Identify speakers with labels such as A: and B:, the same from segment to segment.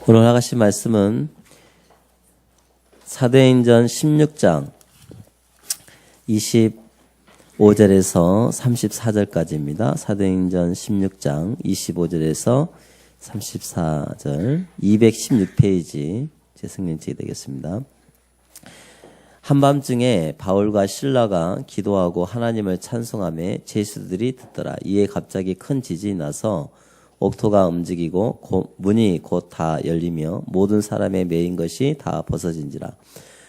A: 오늘 하신 말씀은 사도행전 16장 25절에서 34절까지입니다. 사도행전 16장 25절에서 34절 216페이지 제 성경책이 되겠습니다. 한밤중에 바울과 실라가 기도하고 하나님을 찬송하며 제수들이 듣더라. 이에 갑자기 큰 지진이 나서 옥토가 움직이고 문이 곧 다 열리며 모든 사람의 매인 것이 다 벗어진지라.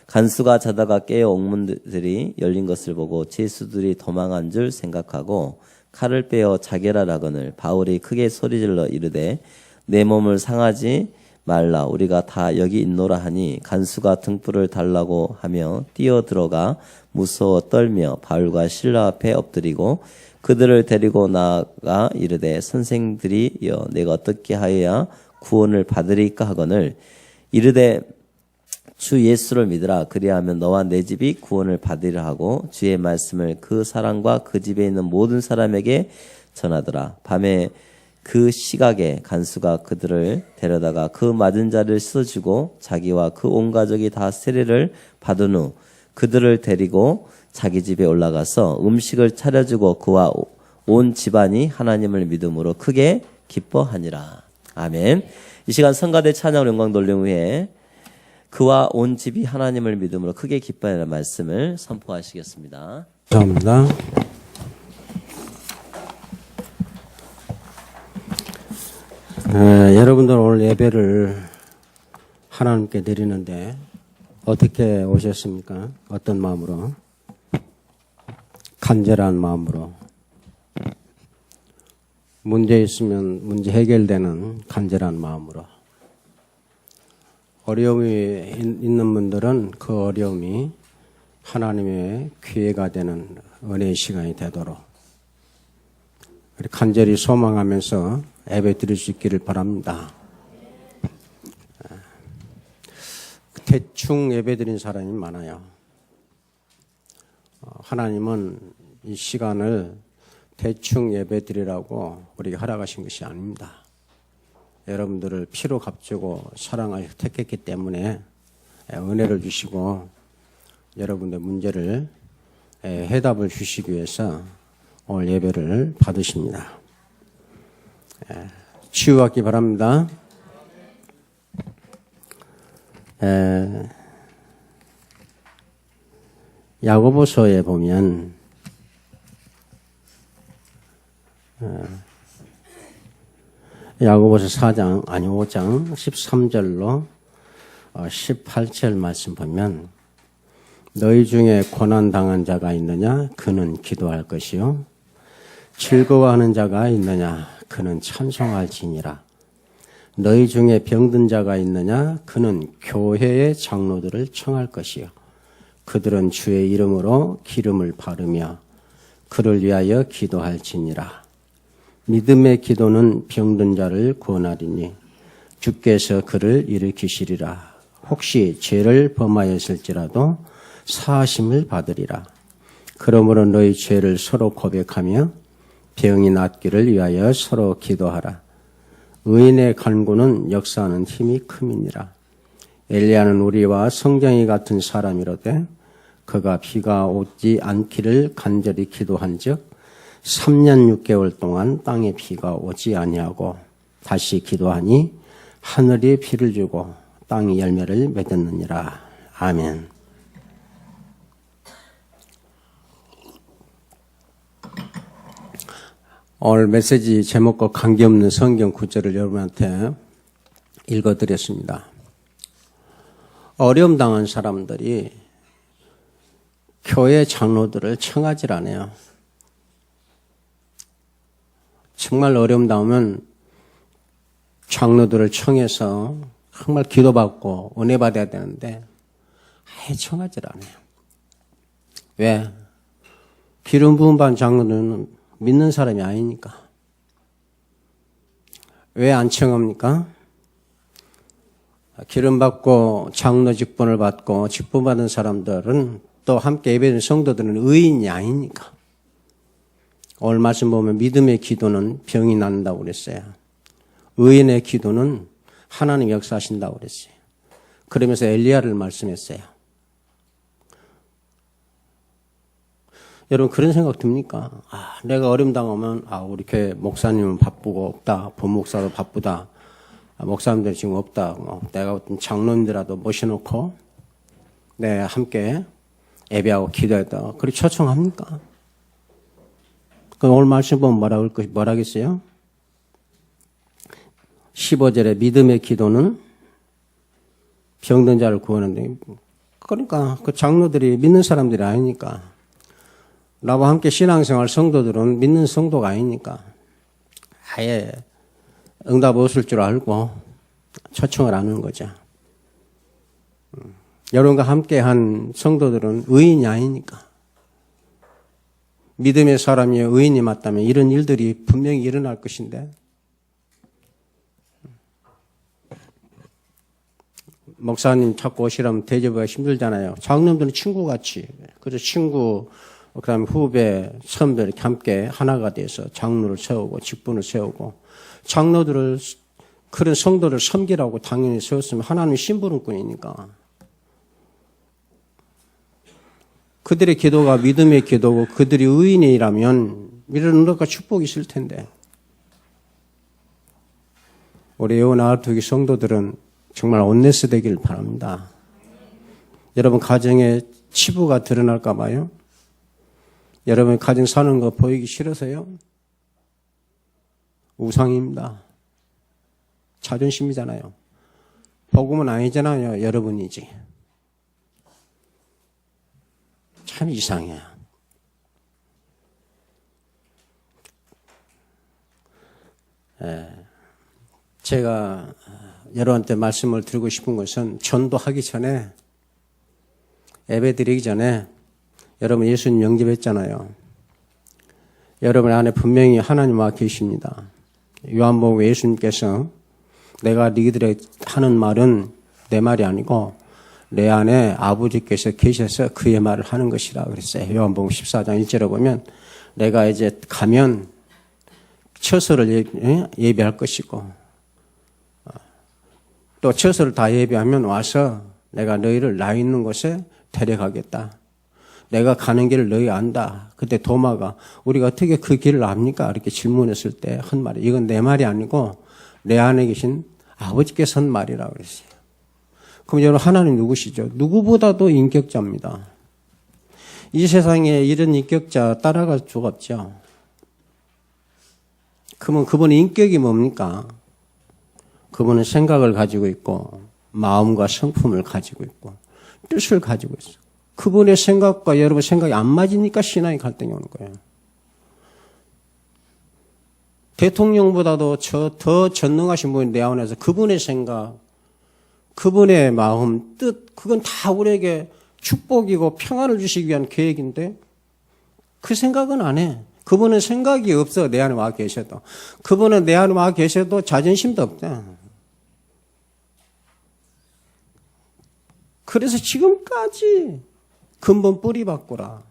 A: 간수가 자다가 깨어 옥문들이 열린 것을 보고 제수들이 도망한 줄 생각하고 칼을 빼어 자결하라거늘 바울이 크게 소리질러 이르되 내 몸을 상하지 말라 우리가 다 여기 있노라 하니 간수가 등불을 달라고 하며 뛰어들어가 무서워 떨며 바울과 실라 앞에 엎드리고 그들을 데리고 나아가 이르되 선생들이여 내가 어떻게 하여야 구원을 받으리까 하거늘 이르되 주 예수를 믿으라 그리하면 너와 내 집이 구원을 받으리라 하고 주의 말씀을 그 사람과 그 집에 있는 모든 사람에게 전하더라. 밤에 그 시각에 간수가 그들을 데려다가 그 맞은 자를 씻어주고 자기와 그 온 가족이 다 세례를 받은 후 그들을 데리고 자기 집에 올라가서 음식을 차려주고 그와 온 집안이 하나님을 믿음으로 크게 기뻐하니라. 아멘. 이 시간 성가대 찬양 영광 돌림 후에 그와 온 집이 하나님을 믿음으로 크게 기뻐하니라 말씀을 선포하시겠습니다.
B: 감사합니다. 여러분들 오늘 예배를 하나님께 드리는데 어떻게 오셨습니까? 어떤 마음으로? 간절한 마음으로. 문제 있으면 문제 해결되는 간절한 마음으로. 어려움이 있는 분들은 그 어려움이 하나님의 기회가 되는 은혜의 시간이 되도록 간절히 소망하면서 예배 드릴 수 있기를 바랍니다. 대충 예배 드린 사람이 많아요. 하나님은 이 시간을 대충 예배 드리라고 우리에게 허락하신 것이 아닙니다. 여러분들을 피로 값주고 사랑하여 택했기 때문에 은혜를 주시고 여러분의 문제를 해답을 주시기 위해서 오늘 예배를 받으십니다. 치유받기 바랍니다. 야고보서에 보면 야고보서 4장 5장 13절로 18절 말씀 보면 너희 중에 고난당한 자가 있느냐 그는 기도할 것이요 즐거워하는 자가 있느냐 그는 찬송할지니라. 너희 중에 병든 자가 있느냐 그는 교회의 장로들을 청할 것이요 그들은 주의 이름으로 기름을 바르며 그를 위하여 기도할지니라. 믿음의 기도는 병든 자를 구원하리니 주께서 그를 일으키시리라. 혹시 죄를 범하였을지라도 사하심을 받으리라. 그러므로 너희 죄를 서로 고백하며 병이 낫기를 위하여 서로 기도하라. 의인의 간구는 역사하는 힘이 큼이니라. 엘리야는 우리와 성경이 같은 사람이로되 그가 비가 오지 않기를 간절히 기도한즉 3년 6개월 동안 땅에 비가 오지 아니하고 다시 기도하니 하늘이 비를 주고 땅이 열매를 맺었느니라. 아멘. 오늘 메시지 제목과 관계없는 성경 구절을 여러분한테 읽어드렸습니다. 어려움 당한 사람들이 교회 장로들을 청하질 않아요. 정말 어려움 당하면 장로들을 청해서 정말 기도받고 은혜 받아야 되는데 아예 청하질 않아요. 왜? 기름 부음 받은 장로들은 믿는 사람이 아니니까. 왜 안 청합니까? 기름 받고 장로 직분을 받고 직분 받은 사람들은 또 함께 예배드리는 성도들은 의인이 아니니까. 오늘 말씀 보면 믿음의 기도는 병이 난다고 그랬어요. 의인의 기도는 하나님 역사하신다고 그랬어요. 그러면서 엘리야를 말씀했어요. 여러분 그런 생각 듭니까? 내가 어려움 당하면 우리 교회 목사님은 바쁘고 없다. 본목사도 바쁘다. 목사님들 지금 없다. 내가 어떤 장로님들라도 모셔놓고 함께 예배하고 기도했다. 그렇게 초청합니까? 오늘 말씀 보면 뭐라겠어요? 15절에 믿음의 기도는 병든 자를 구하는데, 그러니까 그 장로들이 믿는 사람들이 아니니까, 나와 함께 신앙생활 성도들은 믿는 성도가 아니니까 아예 응답 없을 줄 알고 초청을 안 하는 거죠. 여러분과 함께 한 성도들은 의인이 아니니까. 믿음의 사람이 의인이 맞다면 이런 일들이 분명히 일어날 것인데, 목사님 자꾸 오시라면 대접하기가 힘들잖아요. 장로들은 친구같이. 그래서 친구, 그 다음에 후배, 선배 이렇게 함께 하나가 돼서 장로를 세우고 직분을 세우고, 장로들을, 그런 성도를 섬기라고 당연히 세웠으면 하나님 심부름꾼이니까. 그들의 기도가 믿음의 기도고 그들이 의인이라면 이런 은혜가 축복이 있을 텐데, 우리 예원아르투기 성도들은 정말 온네스 되길 바랍니다. 여러분 가정에 치부가 드러날까 봐요. 여러분 가정 사는 거 보이기 싫어서요. 우상입니다. 자존심이잖아요. 복음은 아니잖아요. 여러분이지. 참 이상해요. 제가 여러분한테 말씀을 드리고 싶은 것은, 전도하기 전에, 예배 드리기 전에 여러분 예수님 영접했잖아요. 여러분 안에 분명히 하나님 와 계십니다. 요한복음 예수님께서 내가 너희들에게 하는 말은 내 말이 아니고 내 안에 아버지께서 계셔서 그의 말을 하는 것이라 그랬어요. 요한복음 14장 1절에 보면 내가 이제 가면 처소를 예배할 것이고, 또 처소를 다 예배하면 와서 내가 너희를 나 있는 곳에 데려가겠다. 내가 가는 길을 너희 안다. 그때 도마가 우리가 어떻게 그 길을 압니까? 이렇게 질문했을 때 한 말이, 이건 내 말이 아니고 내 안에 계신 아버지께서 한 말이라고 그랬어요. 그럼 여러분 하나님 누구시죠? 누구보다도 인격자입니다. 이 세상에 이런 인격자 따라갈 수가 없죠. 그러면 그분의 인격이 뭡니까? 그분은 생각을 가지고 있고 마음과 성품을 가지고 있고 뜻을 가지고 있어요. 그분의 생각과 여러분 생각이 안 맞으니까 신앙의 갈등이 오는 거예요. 대통령보다도 더 전능하신 분이 내 안에서 그분의 생각, 그분의 마음, 뜻, 그건 다 우리에게 축복이고 평안을 주시기 위한 계획인데 그 생각은 안 해. 그분은 생각이 없어. 내 안에 와 계셔도. 그분은 내 안에 와 계셔도 자존심도 없다. 그래서 지금까지 근본 뿌리 바꾸라.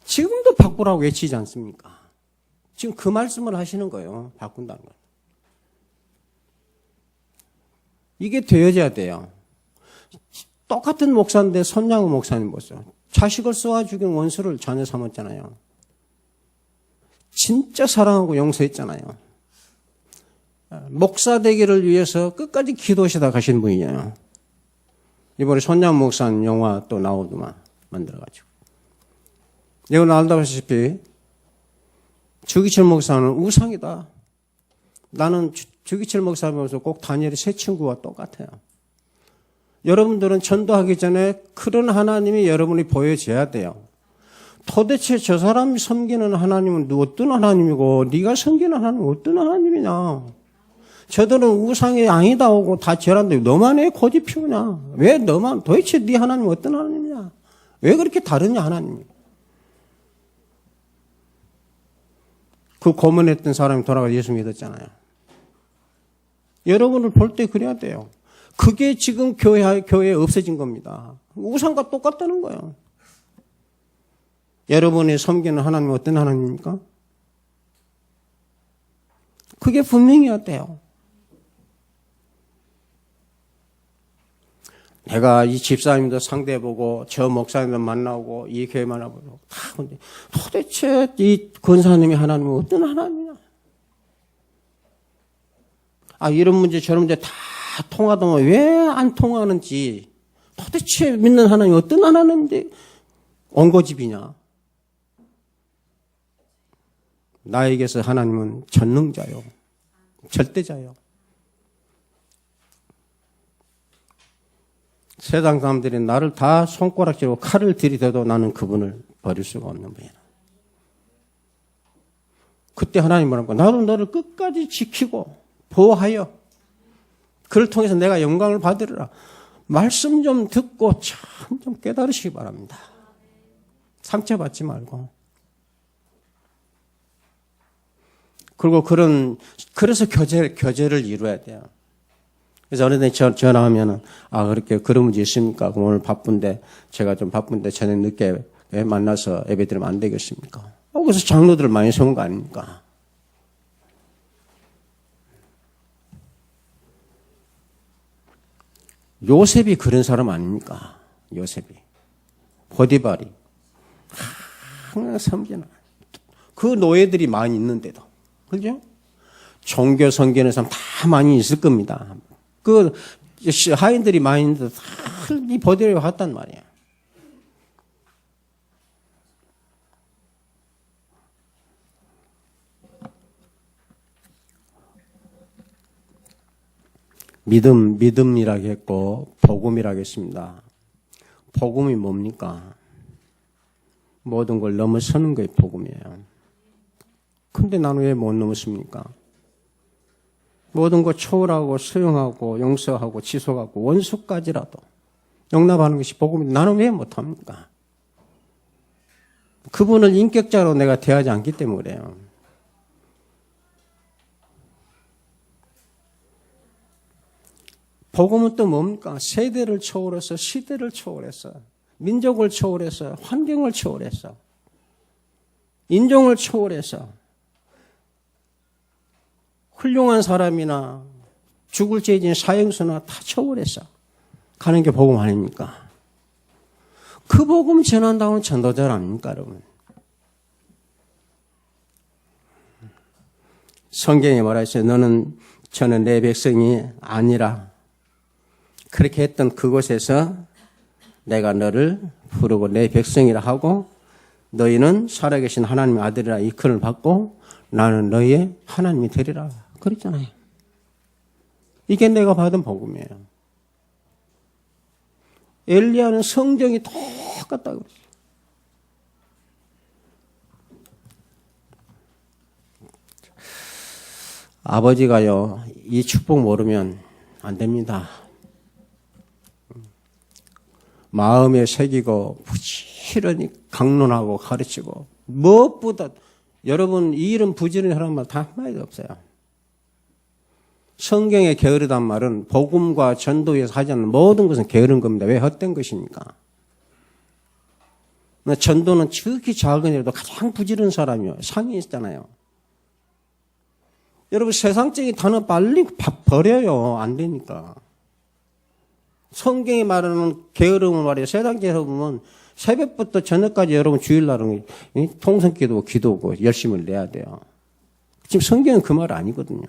B: 지금도 바꾸라고 외치지 않습니까? 지금 그 말씀을 하시는 거예요. 바꾼다는 걸. 이게 되어져야 돼요. 똑같은 목사인데 손양호 목사님 보세요. 자식을 쏘아 죽인 원수를 자녀 삼았잖아요. 진짜 사랑하고 용서했잖아요. 목사 되기를 위해서 끝까지 기도하시다 가신 분이에요. 이번에 손양 목사님 영화 또 나오더만 만들어가지고. 여러분 알다시피 주기철 목사는 우상이다. 나는 주기철 목사 보면서 꼭 다니엘의 새 친구와 똑같아요. 여러분들은 전도하기 전에 그런 하나님이 여러분이 보여져야 돼요. 도대체 저 사람이 섬기는 하나님은 어떤 하나님이고 네가 섬기는 하나님은 어떤 하나님이냐. 저들은 우상이 아니다 하고 다 절한데 너만 왜 고집 피우냐. 왜 너만 도대체 네 하나님은 어떤 하나님이냐. 왜 그렇게 다르냐 하나님이. 그 고문했던 사람이 돌아가서 예수 믿었잖아요. 여러분을 볼 때 그래야 돼요. 그게 지금 교회에 없어진 겁니다. 우상과 똑같다는 거예요. 여러분이 섬기는 하나님은 어떤 하나님입니까? 그게 분명해야 돼요. 내가 이 집사님도 상대해보고 저 목사님도 만나고 이 교회 만나보고 다 근데 도대체 이 권사님이 하나님은 어떤 하나님이냐? 이런 문제 저런 문제 다 통하더만 왜 안 통하는지 도대체 믿는 하나님이 어떤 하나님인데 엉거집이냐? 나에게서 하나님은 전능자요. 절대자요. 세상 사람들이 나를 다 손가락질로 칼을 들이대도 나는 그분을 버릴 수가 없는 분이야. 그때 하나님 뭐라고? 나도 너를 끝까지 지키고 보호하여 그를 통해서 내가 영광을 받으리라. 말씀 좀 듣고 참 좀 깨달으시기 바랍니다. 상처받지 말고. 그리고 그래서 교제를 이루어야 돼요. 그래서 어느 날 전화하면은, 그렇게 그런 문제 있습니까? 그럼 오늘 바쁜데, 제가 좀 바쁜데 저녁 늦게 만나서 예배 드리면 안 되겠습니까? 그래서 장로들을 많이 세운 거 아닙니까? 요셉이 그런 사람 아닙니까? 요셉이. 보디발이. 항상 섬기는. 그 노예들이 많이 있는데도. 그죠? 종교 섬기는 사람 다 많이 있을 겁니다. 그 하인들이 많이 있는데 다 이 보디발이 왔단 말이야. 믿음이라고 했고 복음이라고 했습니다. 복음이 뭡니까? 모든 걸 넘어서는 게 복음이에요. 근데 나는 왜 못 넘었습니까? 모든 거 초월하고 수용하고 용서하고 지속하고 원수까지라도 용납하는 것이 복음인데 나는 왜 못합니까? 그분을 인격자로 내가 대하지 않기 때문에 그래요. 복음은 또 뭡니까? 세대를 초월해서 시대를 초월해서 민족을 초월해서 환경을 초월해서 인종을 초월해서 훌륭한 사람이나 죽을 죄 지은 사형수나 다 초월해서 가는 게 복음 아닙니까? 그 복음 전한다고는 전도자 아닙니까, 여러분? 성경에 뭐라 했어요? 저는 내 백성이 아니라 그렇게 했던 그곳에서 내가 너를 부르고 내 백성이라 하고 너희는 살아계신 하나님의 아들이라 이끌을 받고 나는 너희의 하나님이 되리라. 그랬잖아요. 이게 내가 받은 복음이에요. 엘리야는 성경이 똑같다고 그랬어요. 아버지가요, 이 축복 모르면 안 됩니다. 마음에 새기고 부지런히 강론하고 가르치고 무엇보다 여러분 이 일은 부지런히 하는 말 다 한마디도 없어요. 성경에 게으르단 말은 복음과 전도에서 하지 않는 모든 것은 게으른 겁니다. 왜 헛된 것입니까? 전도는 지극히 작은 일도 가장 부지런한 사람이요. 상이 있잖아요. 여러분 세상적인 단어 빨리 버려요. 안 되니까. 성경이 말하는 게으름을 말이에요. 세상에서 보면 새벽부터 저녁까지 여러분 주일날은 통성기도 기도고 열심을 내야 돼요. 지금 성경은 그 말 아니거든요.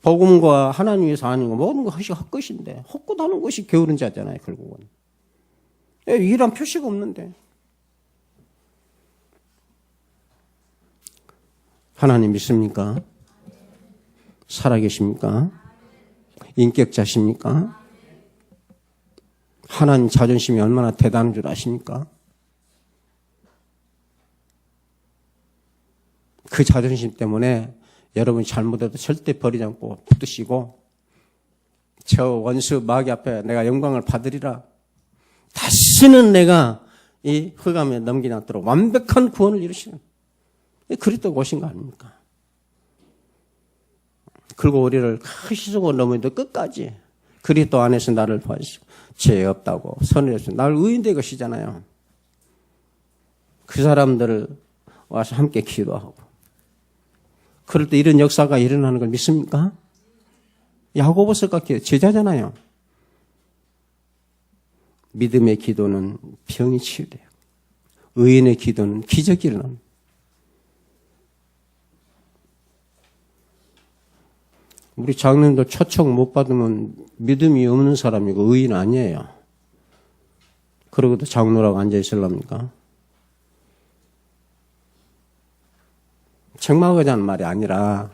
B: 복음과 하나님 위해서 하는 거 모든 것이 헛것인데 헛것 하는 것이 게으른 자잖아요. 결국은. 일한 표시가 없는데. 하나님 믿습니까? 살아계십니까? 인격자십니까? 하나님 자존심이 얼마나 대단한 줄 아십니까? 그 자존심 때문에 여러분이 잘못해도 절대 버리지 않고 붙드시고 저 원수 마귀 앞에 내가 영광을 받으리라. 다시는 내가 이 흑암에 넘기지 않도록 완벽한 구원을 이루시는 그리스도가 오신 거 아닙니까? 그리고 우리를 크시고 넘어도 끝까지 그리스도 안에서 나를 봐주시고 죄 없다고 선을 해주시고 나를 의인되게 하시잖아요. 그 사람들을 와서 함께 기도하고. 그럴 때 이런 역사가 일어나는 걸 믿습니까? 야고보서가 제자잖아요. 믿음의 기도는 병이 치유돼요. 의인의 기도는 기적이 일어납니다. 우리 장로님들 초청 못 받으면 믿음이 없는 사람이고 의인 아니에요. 그러고도 장로라고 앉아 있으랍니까? 책망하자는 말이 아니라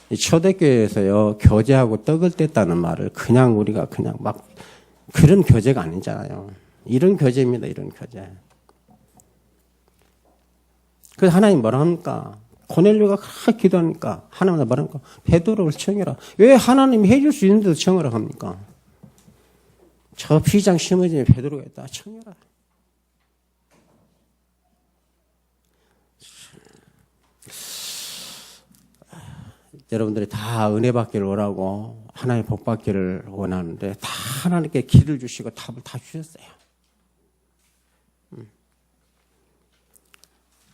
B: 이 초대교회에서요 교제하고 떡을 뗐다는 말을 그냥 우리가 그냥 막 그런 교제가 아니잖아요. 이런 교제입니다. 이런 교제. 그래서 하나님 뭐라 합니까? 고넬료가 그렇게 기도하니까 하나님은 뭐라 합니까? 베드로를 청해라. 왜 하나님이 해줄 수 있는데도 청하라 합니까? 저 피장 심어지면 베드로가 있다. 청해라. 여러분들이 다 은혜 받기를 원하고 하나님 복 받기를 원하는데 다 하나님께 길을 주시고 답을 다 주셨어요.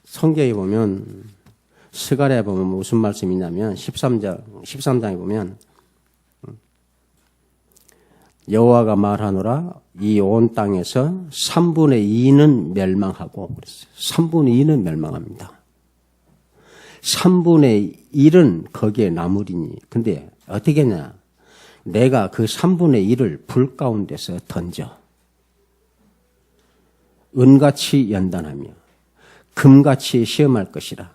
B: 성경에 보면 스가랴에 보면 무슨 말씀이 있냐면 13장에 보면 여호와가 말하노라 이 온 땅에서 3분의 2는 멸망하고 그랬어요. 3분의 2는 멸망합니다. 3분의 1은 거기에 남으리니. 근데 어떻게 했냐? 내가 그 3분의 1을 불 가운데서 던져. 은같이 연단하며 금같이 시험할 것이라.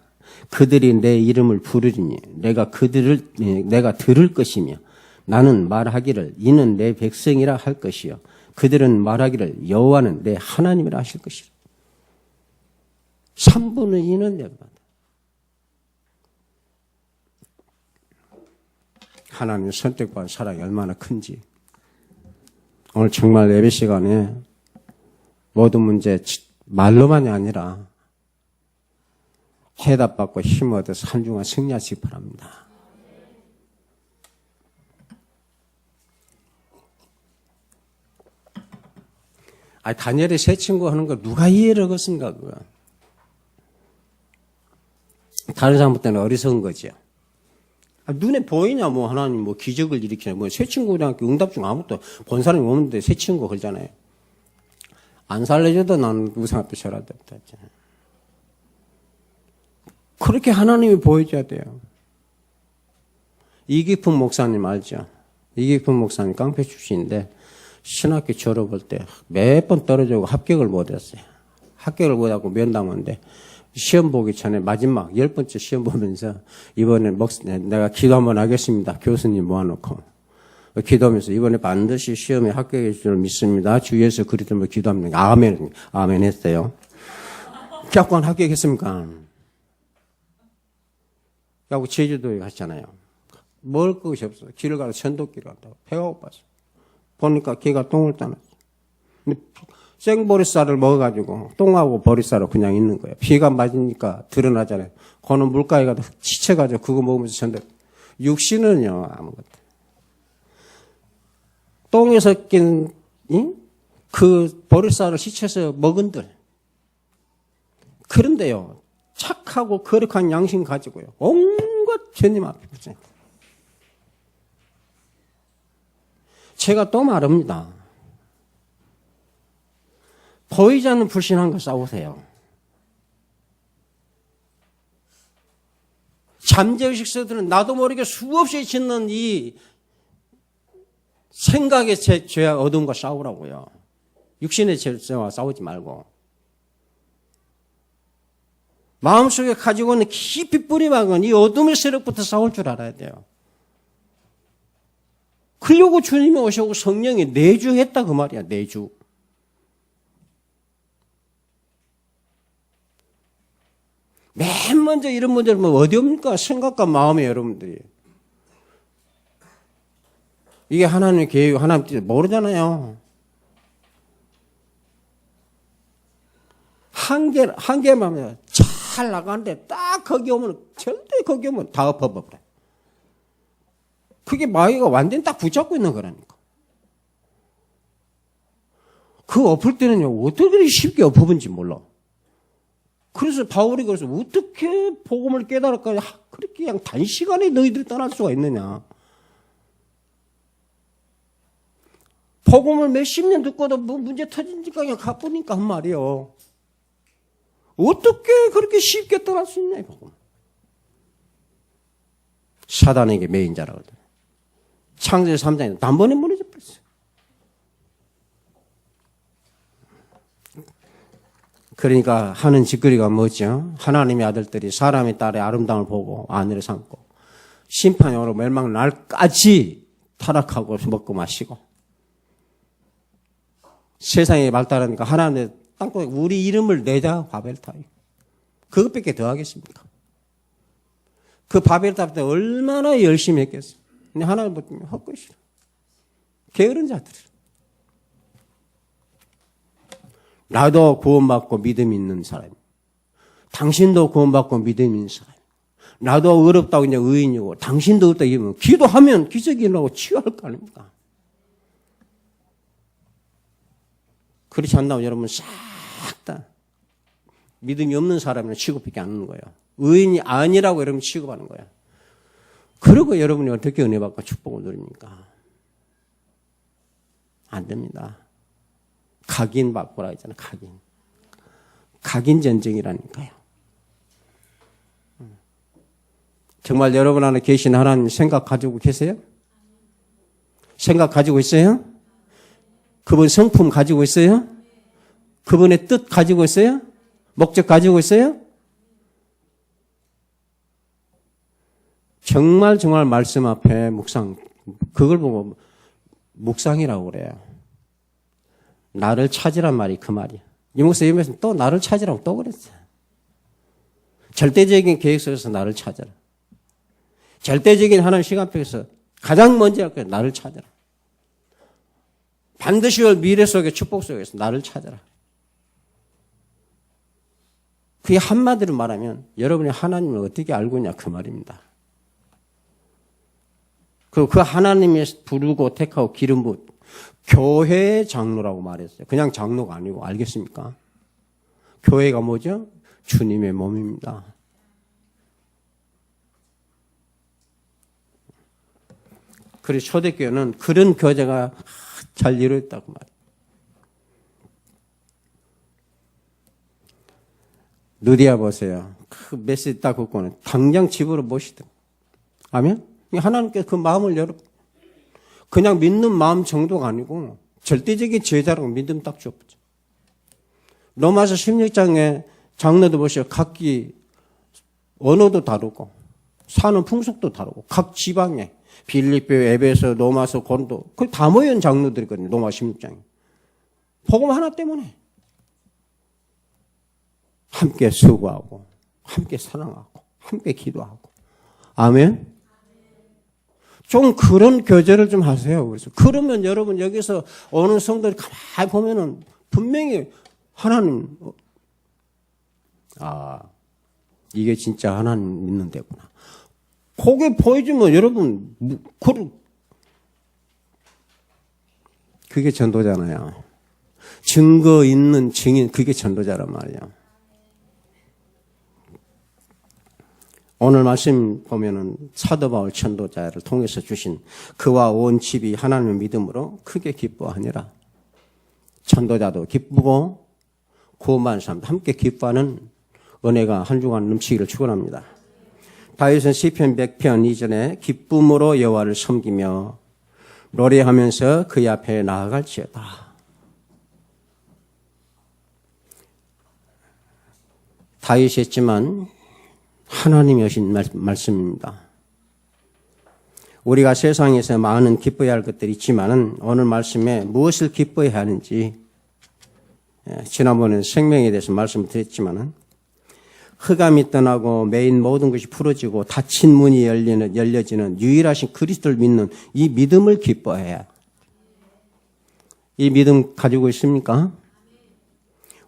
B: 그들이 내 이름을 부르리니 내가 들을 것이며 나는 말하기를 이는 내 백성이라 할 것이요. 그들은 말하기를 여호와는 내 하나님이라 하실 것이라. 3분의 2는 멸망. 하나님 선택받은 사랑이 얼마나 큰지. 오늘 정말 예배 시간에 모든 문제 말로만이 아니라 해답받고 힘 얻어서 한 주간 승리하시기 바랍니다. 다니엘의 세 친구 하는 거 누가 이해를 하겠습니까? 그거. 다른 사람 때는 어리석은 거죠. 눈에 보이냐, 하나님 기적을 일으키냐, 새 친구랑 응답 중 아무것도 본 사람이 없는데 새 친구 그러잖아요. 안 살려줘도 나는 우상 앞에 절하다. 그렇게 하나님이 보여줘야 돼요. 이기품 목사님 알죠? 이기품 목사님 깡패 출신인데 신학교 졸업할 때 몇 번 떨어지고 합격을 못했어요. 합격을 못하고 면담하는데 시험 보기 전에 마지막 10번째 시험 보면서 이번에 내가 기도 한번 하겠습니다. 교수님 모아놓고 기도하면서 이번에 반드시 시험에 합격해 줄 믿습니다. 주위에서 그리던 기도합니다. 아멘 했어요. 교권 합격했습니까? 하고 제주도에 갔잖아요. 먹을 것이 없어. 길을 가서 천도길을 간다고. 배가 고팠어. 보니까 걔가 똥을 싸놨어. 근데 생보리쌀을 먹어가지고 똥하고 보리쌀을 그냥 있는 거예요. 비가 맞으니까 드러나잖아요. 그거는 물가에 가서 지쳐가지고 그거 먹으면서 전데 육신은요 아무것도. 똥에서 낀 그 보리쌀을 씻혀서 먹은들. 그런데요 착하고 거룩한 양심 가지고요 온갖 죄님 앞에 보세요. 제가 또 말합니다. 보이지 않는 불신함과 싸우세요. 잠재의식서들은 나도 모르게 수없이 짓는 이 생각의 죄와 어둠과 싸우라고요. 육신의 죄와 싸우지 말고. 마음속에 가지고 있는 깊이 뿌리박은 이 어둠의 세력부터 싸울 줄 알아야 돼요. 그러려고 주님이 오셔고 성령이 내주했다 그 말이야. 내주. 맨 먼저 이런 문제를 어디 옵니까? 생각과 마음이에요, 여러분들이. 이게 하나님의 계획, 하나님 뜻 모르잖아요. 한 개만 잘 나가는데 딱 거기 오면 절대 거기 오면 다 엎어버려. 그게 마귀가 완전히 딱 붙잡고 있는 거라니까. 그 엎을 때는요, 어떻게 그렇게 쉽게 엎어본지 몰라. 그래서 바울이 그래서 어떻게 복음을 깨달을까? 그렇게 그냥 단시간에 너희들이 떠날 수가 있느냐. 복음을 몇십 년 듣고도 뭐 문제 터지니까 그냥 가보니까 한 말이요. 어떻게 그렇게 쉽게 떠날 수 있냐, 이 복음. 사단에게 매인 자라거든. 창세기 3장에 단번에 무너져 버렸어요. 그러니까 하는 짓거리가 뭐죠? 하나님의 아들들이 사람의 딸의 아름다움을 보고 아내를 삼고 심판이 오고 멸망 날까지 타락하고 먹고 마시고 세상에 발달하니까 하나님의 땅속에 우리 이름을 내자 바벨탑. 그것밖에 더 하겠습니까? 그 바벨탑 때 얼마나 열심히 했겠어요. 근데 하나님 보면 헛것이라. 게으른 자들. 나도 구원받고 믿음 있는 사람. 당신도 구원받고 믿음 있는 사람. 나도 어렵다고 그냥 의인이고 당신도 어렵다고 이러면 기도하면 기적이 일어나고 치유할 거 아닙니까? 그렇지 않나요? 여러분 싹 다 믿음이 없는 사람이나 취급하지 않는 거예요. 의인이 아니라고 여러분 취급하는 거예요. 그리고 여러분이 어떻게 은혜 받고 축복을 누립니까? 안 됩니다. 각인 받고라 했잖아요. 각인. 각인 전쟁이라니까요. 정말 여러분 안에 계신 하나님 생각 가지고 계세요? 생각 가지고 있어요? 그분 성품 가지고 있어요? 그분의 뜻 가지고 있어요? 목적 가지고 있어요? 정말 말씀 앞에 묵상, 그걸 보고 묵상이라고 그래요. 나를 찾으란 말이 그 말이야. 이 목사님은 또 나를 찾으라고 또 그랬어요. 절대적인 계획 속에서 나를 찾아라. 절대적인 하나님 시간표에서 가장 먼저 할 거야. 나를 찾아라. 반드시 올 미래 속의 축복 속에서 나를 찾아라. 그게 한마디로 말하면 여러분이 하나님을 어떻게 알고 있냐 그 말입니다. 그 하나님이 부르고 택하고 기름 부은 교회의 장로라고 말했어요. 그냥 장로가 아니고 알겠습니까? 교회가 뭐죠? 주님의 몸입니다. 그래서 초대교회는 그런 교제가 잘 이루어졌다고 말해요. 누디아 보세요. 그 메시지 딱 듣고는 당장 집으로 모시더라고요. 아멘? 하나님께서 그 마음을 열어. 그냥 믿는 마음 정도가 아니고 절대적인 제자라고 믿음 딱 주었죠. 로마서 16장에 장로들 보시오. 각기 언어도 다르고 사는 풍속도 다르고 각 지방에 빌립보, 에베소, 로마서, 고린도 그 다 모인 장로들이거든요. 로마 16장에. 복음 하나 때문에 함께 수고하고 함께 사랑하고 함께 기도하고 아멘. 좀 그런 교제를 좀 하세요. 그래서 그러면 여러분 여기서 어느 성도들이 가만히 보면은 분명히 하나님 이게 진짜 하나님 믿는 데구나. 그게 보여주면 여러분 그게 전도잖아요. 증거 있는 증인 그게 전도자란 말이에요. 오늘 말씀 보면은 사도 바울 전도자를 통해서 주신 그와 온 집이 하나님의 믿음으로 크게 기뻐하니라. 전도자도 기쁘고 구원받은 사람도 함께 기뻐하는 은혜가 한 주간 넘치기를 축원합니다. 다윗은 시편 100편 이전에 기쁨으로 여호와를 섬기며 노래하면서 그의 앞에 나아갈지어다. 다윗이 했지만 하나님이 하신 말씀입니다. 우리가 세상에서 많은 기뻐해야 할 것들이 있지만은 오늘 말씀에 무엇을 기뻐해야 하는지 지난번에 생명에 대해서 말씀을 드렸지만은 흑암이 떠나고 매인 모든 것이 풀어지고 닫힌 문이 열려지는 유일하신 그리스도를 믿는 이 믿음을 기뻐해야. 이 믿음 가지고 있습니까?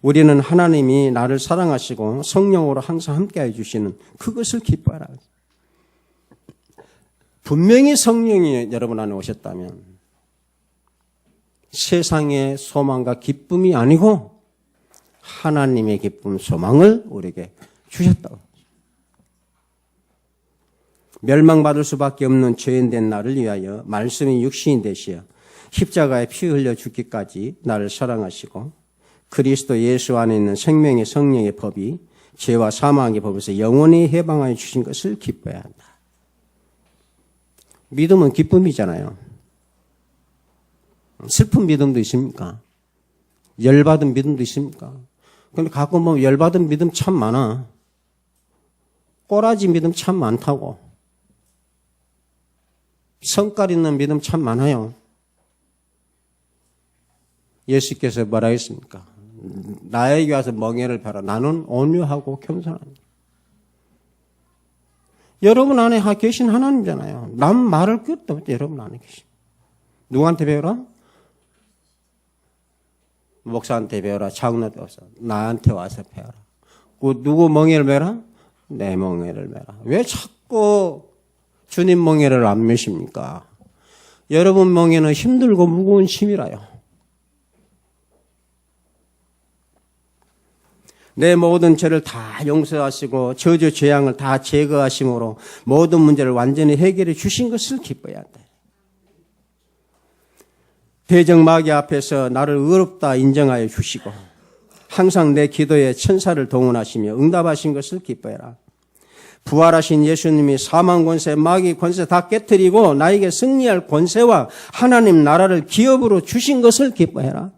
B: 우리는 하나님이 나를 사랑하시고 성령으로 항상 함께해 주시는 그것을 기뻐하라. 분명히 성령이 여러분 안에 오셨다면 세상의 소망과 기쁨이 아니고 하나님의 기쁨, 소망을 우리에게 주셨다고. 멸망받을 수밖에 없는 죄인된 나를 위하여 말씀이 육신이 되시어 십자가에 피 흘려 죽기까지 나를 사랑하시고 그리스도 예수 안에 있는 생명의 성령의 법이 죄와 사망의 법에서 영원히 해방하여 주신 것을 기뻐해야 한다. 믿음은 기쁨이잖아요. 슬픈 믿음도 있습니까? 열받은 믿음도 있습니까? 근데 가끔 보면 열받은 믿음 참 많아. 꼬라지 믿음 참 많다고. 성깔 있는 믿음 참 많아요. 예수께서 뭐라 했습니까? 나에게 와서 멍에를 펴라. 나는 온유하고 겸손하니. 여러분 안에 계신 하나님이잖아요. 남 말할 것도 없죠. 여러분 안에 계신. 누구한테 배워라? 목사한테 배워라. 장로한테 와서. 나한테 와서 배워라. 그 누구 멍에를 매라? 내 멍에를 매라. 왜 자꾸 주님 멍에를 안 매십니까? 여러분 멍에는 힘들고 무거운 짐이라요. 내 모든 죄를 다 용서하시고 저주 죄악을 다 제거하심으로 모든 문제를 완전히 해결해 주신 것을 기뻐해야 한다. 대적마귀 앞에서 나를 의롭다 인정하여 주시고 항상 내 기도에 천사를 동원하시며 응답하신 것을 기뻐해라. 부활하신 예수님이 사망 권세, 마귀 권세 다 깨뜨리고 나에게 승리할 권세와 하나님 나라를 기업으로 주신 것을 기뻐해라.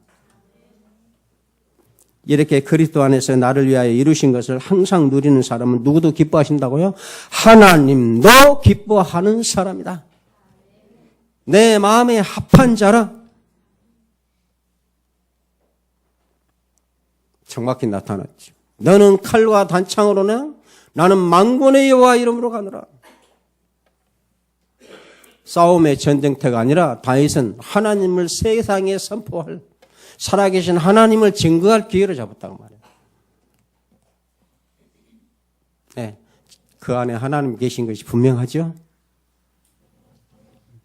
B: 이렇게 그리스도 안에서 나를 위하여 이루신 것을 항상 누리는 사람은 누구도 기뻐하신다고요? 하나님도 기뻐하는 사람이다. 내 마음에 합한 자라. 정확히 나타났지. 너는 칼과 단창으로는 나는 만군의 여호와 이름으로 가노라. 싸움의 전쟁터가 아니라 다윗은 하나님을 세상에 선포할 살아계신 하나님을 증거할 기회를 잡았다고 말해요. 네, 그 안에 하나님 계신 것이 분명하죠.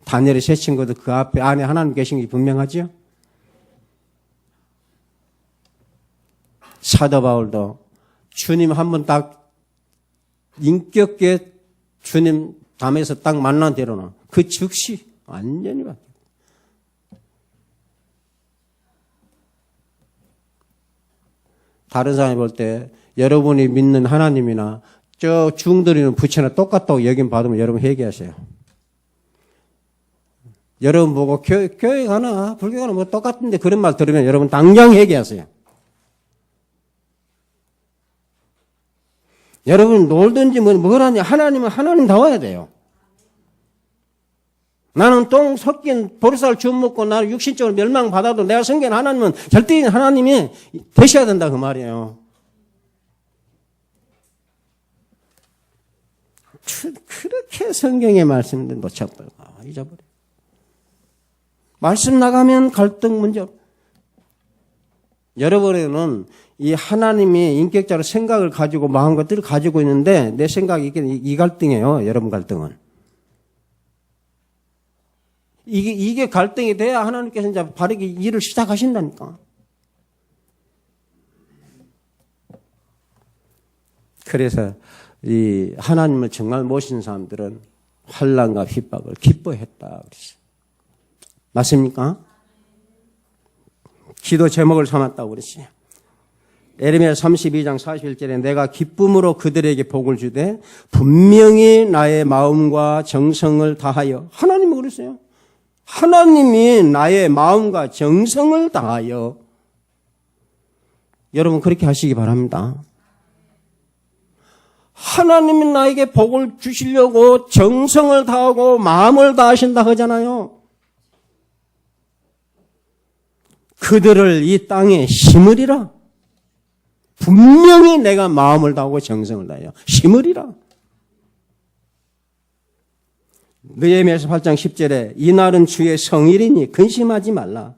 B: 다니엘의 세 친구도 그 앞에 안에 하나님 계신 것이 분명하죠. 사도 바울도 주님 한번 딱 인격계 주님 담에서 딱 만난 대로는 그 즉시 완전히 바뀌어요. 다른 사람이 볼 때 여러분이 믿는 하나님이나 저 중들이는 부처나 똑같다고 여김 받으면 여러분 회개하세요. 여러분 보고 교회 가나 불교 가나 뭐 똑같은데 그런 말 들으면 여러분 당장 회개하세요. 여러분 놀든지 뭘 하냐 하나님은 하나님다워야 돼요. 나는 똥 섞인 보리쌀 주워 먹고 나는 육신적으로 멸망받아도 내가 섬긴 하나님은 절대인 하나님이 되셔야 된다 그 말이에요. 그렇게 성경의 말씀인데 놓쳐버려. 잊어버려. 말씀 나가면 갈등 문제. 여러분에게는 이 하나님이 인격적으로 생각을 가지고 마음 것들을 가지고 있는데 내 생각이 이 갈등이에요. 여러분 갈등은. 이게 갈등이 돼야 하나님께서 이제 바르게 일을 시작하신다니까. 그래서 이 하나님을 정말 모신 사람들은 환난과 핍박을 기뻐했다 그랬어요. 맞습니까? 기도 제목을 삼았다고 그랬어요. 에레미야 32장 41절에 내가 기쁨으로 그들에게 복을 주되 분명히 나의 마음과 정성을 다하여 하나님은 그랬어요. 하나님이 나의 마음과 정성을 다하여 여러분 그렇게 하시기 바랍니다. 하나님이 나에게 복을 주시려고 정성을 다하고 마음을 다하신다 하잖아요. 그들을 이 땅에 심으리라. 분명히 내가 마음을 다하고 정성을 다하여 심으리라. 느헤미야서 8장 10절에 이날은 주의 성일이니 근심하지 말라.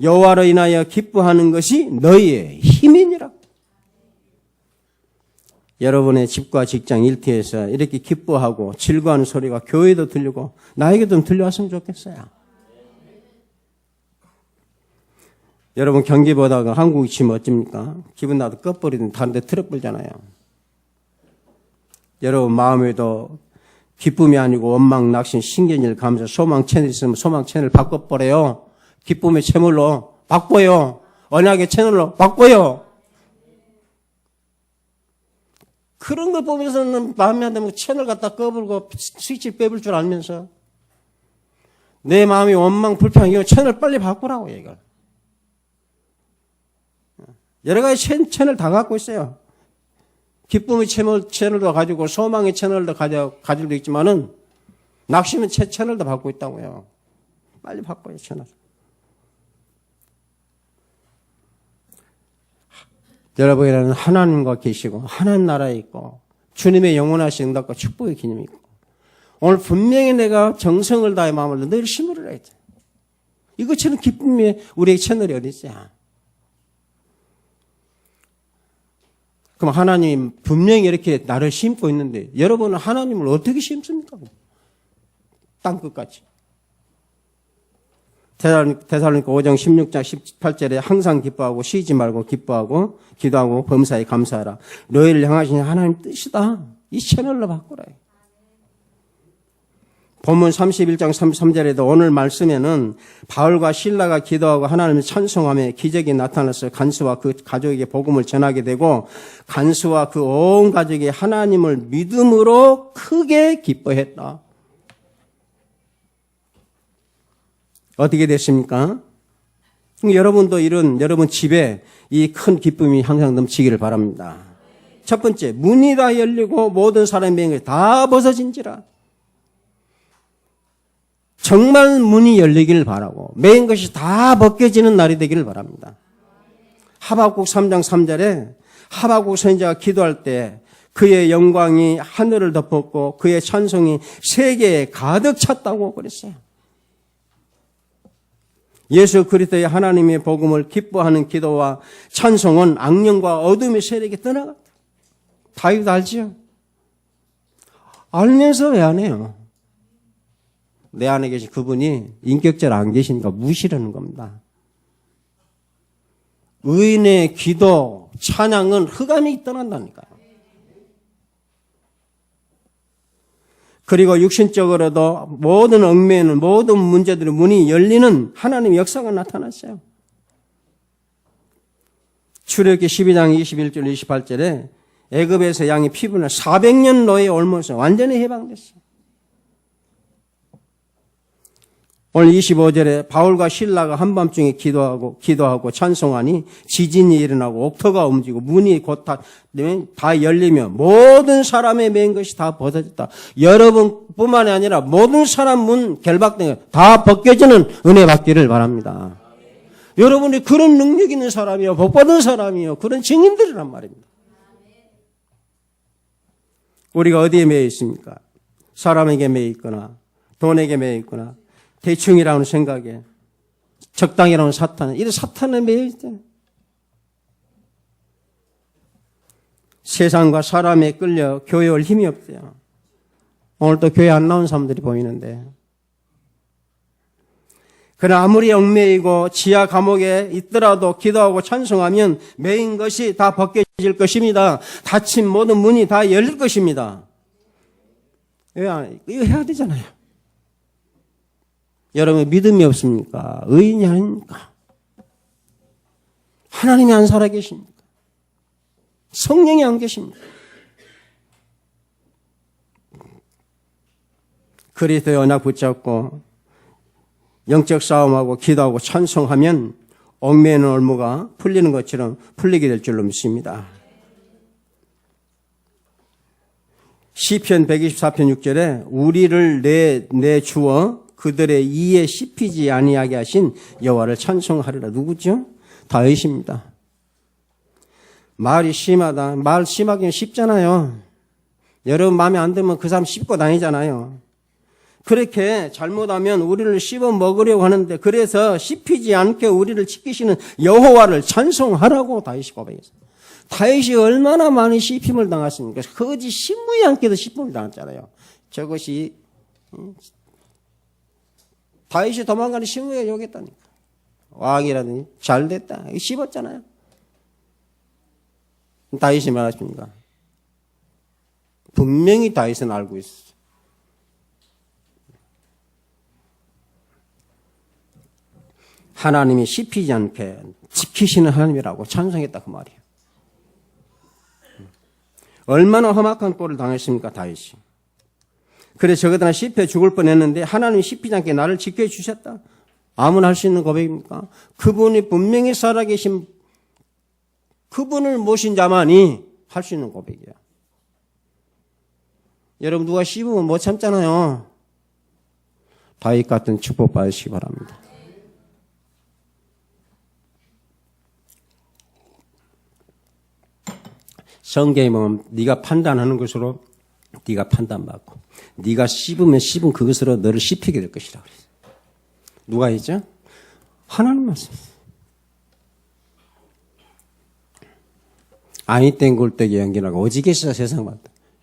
B: 여호와로 인하여 기뻐하는 것이 너희의 힘이니라. 여러분의 집과 직장 일터에서 이렇게 기뻐하고 즐거워하는 소리가 교회도 들리고 나에게도 들려왔으면 좋겠어요. 여러분 경기 보다가 한국이 치면 어쩝니까? 기분 나도 꺼버리든 다른 데 틀어버리잖아요. 여러분 마음에도 기쁨이 아니고 원망, 낙심, 신경질, 감사, 소망 채널 있으면 소망 채널 바꿔버려요. 기쁨의 채널로 바꿔요. 언약의 채널로 바꿔요. 그런 거 보면서는 마음에 안 들면 채널 갖다 꺼버리고 스위치 빼볼 줄 알면서 내 마음이 원망, 불평, 이거 채널 빨리 바꾸라고 이걸. 여러 가지 채널 다 갖고 있어요. 기쁨의 채널도 가지고 소망의 채널도 가질 수 있지만은 낙심의 채널도 갖고 있다고요. 빨리 바꿔요, 채널. 여러분에게는 하나님과 계시고 하나님 나라에 있고 주님의 영원하신 응답과 축복의 기념이 있고 오늘 분명히 내가 정성을 다해 마음을 늘 심으리라 했죠. 이것처럼 기쁨이 우리의 채널이 어디 있어요? 그럼 하나님 분명히 이렇게 나를 심고 있는데 여러분은 하나님을 어떻게 심습니까? 땅끝까지. 데살로니가 5장 16장 18절에 항상 기뻐하고 쉬지 말고 기뻐하고 기도하고 범사에 감사하라. 너희를 향하신 하나님 뜻이다. 이 채널로 바꾸라. 본문 31장 33절에도 오늘 말씀에는 바울과 실라가 기도하고 하나님을 찬송하며 기적이 나타나서 간수와 그 가족에게 복음을 전하게 되고 간수와 그 온 가족이 하나님을 믿음으로 크게 기뻐했다. 어떻게 됐습니까? 여러분도 여러분 집에 이 큰 기쁨이 항상 넘치기를 바랍니다. 첫 번째, 문이 다 열리고 모든 사람의 맹을 다 벗어진지라. 정말 문이 열리기를 바라고 매인 것이 다 벗겨지는 날이 되기를 바랍니다. 하박국 3장 3절에 하박국 선지자가 기도할 때 그의 영광이 하늘을 덮었고 그의 찬송이 세계에 가득 찼다고 그랬어요. 예수 그리스도의 하나님의 복음을 기뻐하는 기도와 찬송은 악령과 어둠의 세력이 떠나갔다. 다윗 알지요? 알면서 왜 안 해요? 내 안에 계신 그분이 인격적으로 안 계시니까 무시하는 겁니다. 의인의 기도, 찬양은 흑암이 떠난다니까요. 그리고 육신적으로도 모든 얽매이는 모든 문제들의 문이 열리는 하나님의 역사가 나타났어요. 출애굽기 12장 21절 28절에 애굽에서 양이 피부나 400년 노예에 옮아서 완전히 해방됐어요. 오늘 25절에 바울과 실라가 한밤중에 기도하고 찬송하니 지진이 일어나고 옥토가 움직이고 문이 곧 다 열리며 모든 사람의 맨 것이 다 벗어졌다. 여러분뿐만이 아니라 모든 사람 문 결박된 다 벗겨지는 은혜 받기를 바랍니다. 여러분이 그런 능력 있는 사람이요, 복받은 사람이요, 그런 증인들이란 말입니다. 우리가 어디에 매여 있습니까? 사람에게 매여 있거나 돈에게 매여 있거나 대충이라는 생각에 적당이라는 사탄, 이런 사탄에 매여 있대요. 세상과 사람에 끌려 교회 올 힘이 없대요. 오늘 또 교회 안 나온 사람들이 보이는데 그러나 아무리 얽매이고 지하 감옥에 있더라도 기도하고 찬송하면 매인 것이 다 벗겨질 것입니다. 닫힌 모든 문이 다 열릴 것입니다. 이거 해야 되잖아요. 여러분 믿음이 없습니까? 의인이 아닙니까? 하나님이 안 살아계십니까? 성령이 안 계십니까? 그리스도의 언약 붙잡고 영적 싸움하고 기도하고 찬송하면 얽매이는 올무가 풀리는 것처럼 풀리게 될 줄로 믿습니다. 시편 124편 6절에 우리를 내주어 그들의 이에 씹히지 아니하게 하신 여호와를 찬송하리라. 누구죠? 다윗입니다. 말이 심하다. 말 심하기는 쉽잖아요. 여러분 마음에 안 들면 그 사람 씹고 다니잖아요. 그렇게 잘못하면 우리를 씹어 먹으려고 하는데 그래서 씹히지 않게 우리를 지키시는 여호와를 찬송하라고 다윗이 고백했어요. 다윗이 얼마나 많은 씹힘을 당했습니까? 거짓 신부에 앉게도 씹힘을 당했잖아요. 저것이 다윗이 도망가는 신부에 욕했다니까. 왕이라더니 잘 됐다. 씹었잖아요. 다윗이 말하십니까? 분명히 다윗은 알고 있어. 하나님이 씹히지 않게 지키시는 하나님이라고 찬송했다 그 말이에요. 얼마나 험악한 꼴을 당했습니까 다윗이. 그래서 저거다 씹혀 죽을 뻔했는데 하나님이 씹히지 않게 나를 지켜주셨다. 아무나 할 수 있는 고백입니까? 그분이 분명히 살아계신 그분을 모신 자만이 할 수 있는 고백이야. 여러분 누가 씹으면 못 참잖아요. 다윗 같은 축복 받으시기 바랍니다. 성경에 보면 네가 판단하는 것으로 네가 판단받고 네가 씹으면 씹은 그것으로 너를 씹히게 될 것이라고 그랬어요. 누가 했죠? 하나님 말씀. 아이땡 골때기 연기라고 오지게서 세상 봤다.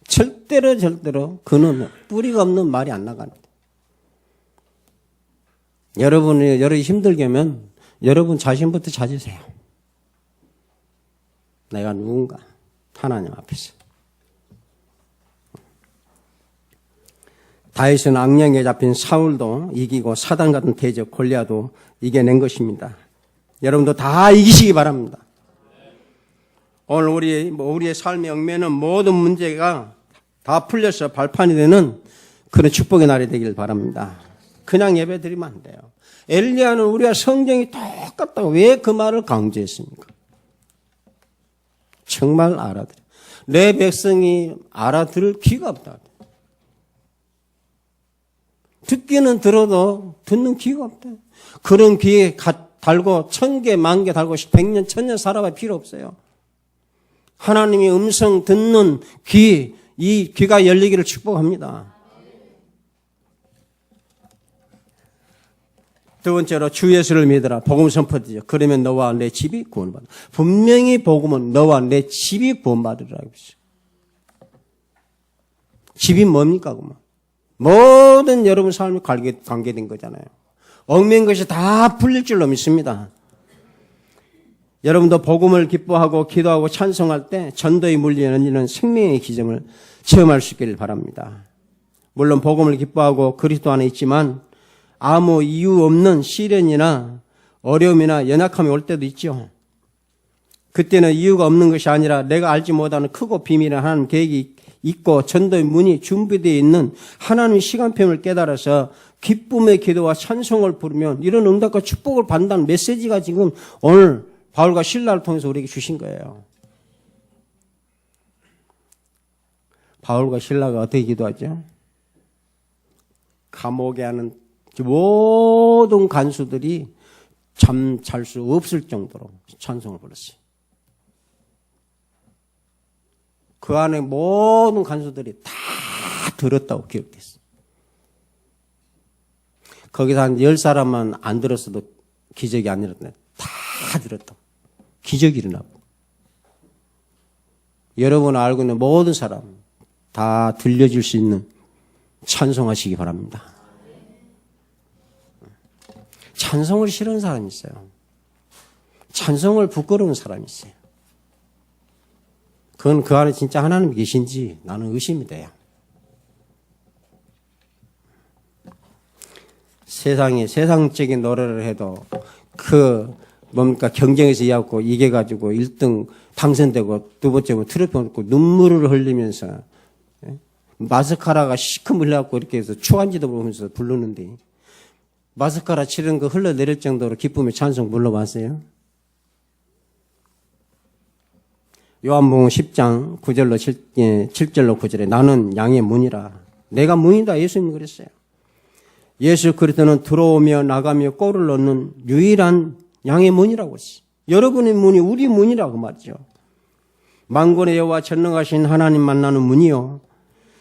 B: 절대로 그는 뿌리가 없는 말이 안 나갑니다. 여러분이 힘들게 하면 여러분 자신부터 찾으세요. 내가 누군가 하나님 앞에서. 다윗은 악령에 잡힌 사울도 이기고 사단 같은 대적 골리앗도 이겨낸 것입니다. 여러분도 다 이기시기 바랍니다. 오늘 우리의 삶의 얽매는 모든 문제가 다 풀려서 발판이 되는 그런 축복의 날이 되길 바랍니다. 그냥 예배 드리면 안 돼요. 엘리야는 우리와 성경이 똑같다고 왜 그 말을 강조했습니까? 정말 알아들어. 내 백성이 알아들을 귀가 없다. 듣기는 들어도 듣는 귀가 없다. 그런 귀에 달고 1000개, 10,000개 달고 100년, 1000년 살아봐 필요 없어요. 하나님이 음성 듣는 귀, 이 귀가 열리기를 축복합니다. 두 번째로 주 예수를 믿어라. 복음 선포되죠. 그러면 너와 내 집이 구원받아. 분명히 복음은 너와 내 집이 구원받으라고 했어요. 집이 뭡니까? 그러면? 모든 여러분 삶이 관계된 거잖아요. 얽매인 것이 다 풀릴 줄로 믿습니다. 여러분도 복음을 기뻐하고 기도하고 찬송할 때 전도의 물리에 얹는 생명의 기점을 체험할 수 있기를 바랍니다. 물론 복음을 기뻐하고 그리스도 안에 있지만 아무 이유 없는 시련이나 어려움이나 연약함이 올 때도 있죠. 그때는 이유가 없는 것이 아니라 내가 알지 못하는 크고 비밀한 하나님 계획이 있고 전도의 문이 준비되어 있는 하나님의 시간표를 깨달아서 기쁨의 기도와 찬송을 부르면 이런 응답과 축복을 받는다는 메시지가 지금 오늘 바울과 실라를 통해서 우리에게 주신 거예요. 바울과 실라가 어떻게 기도하죠? 감옥에 하는 모든 간수들이 잠 잘 수 없을 정도로 찬송을 불렀어요. 그 안에 모든 간수들이 다 들었다고 기록됐어요. 거기서 한 10사람만 안 들었어도 기적이 안 일어났네. 다 들었다고. 기적이 일어나고. 여러분 알고 있는 모든 사람 다 들려줄 수 있는 찬송하시기 바랍니다. 찬송을 싫어하는 사람이 있어요. 찬송을 부끄러운 사람이 있어요. 그건 그 안에 진짜 하나님이 계신지 나는 의심이 돼요. 세상에 세상적인 노래를 해도 경쟁에서 이겨가지고 1등 당선되고 두 번째 트로피 얻고 눈물을 흘리면서 마스카라가 시큼 흘려갖고 이렇게 해서 추한지도 보면서 부르는데 마스카라 칠은 거 흘러내릴 정도로 기쁨의 찬송 불러봤어요? 요한복음 10장 9절로 7절로 9절에 나는 양의 문이라. 내가 문이다. 예수님이 그랬어요. 예수 그리스도는 들어오며 나가며 꼴을 넣는 유일한 양의 문이라고 했어요. 여러분의 문이 우리 문이라고 말이죠. 만군의 여호와 전능하신 하나님 만나는 문이요.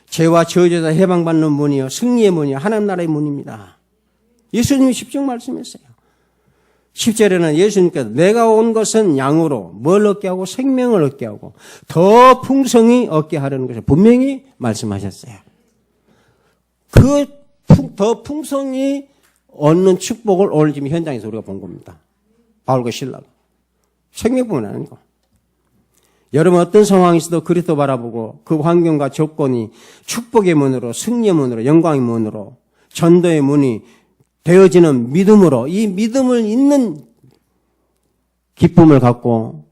B: 죄와 저주에서 해방받는 문이요. 승리의 문이요. 하나님 나라의 문입니다. 예수님이 10절 말씀했어요. 10절에는 예수님께서 내가 온 것은 양으로 뭘 얻게 하고 생명을 얻게 하고 더 풍성히 얻게 하려는 것을 분명히 말씀하셨어요. 그 더 풍성히 얻는 축복을 오늘 지금 현장에서 우리가 본 겁니다. 바울과 신라가. 생명뿐만 아니고. 여러분 어떤 상황에서도 그리스도 바라보고 그 환경과 조건이 축복의 문으로, 승리의 문으로, 영광의 문으로, 전도의 문이 되어지는 믿음으로, 이 믿음을 있는 기쁨을 갖고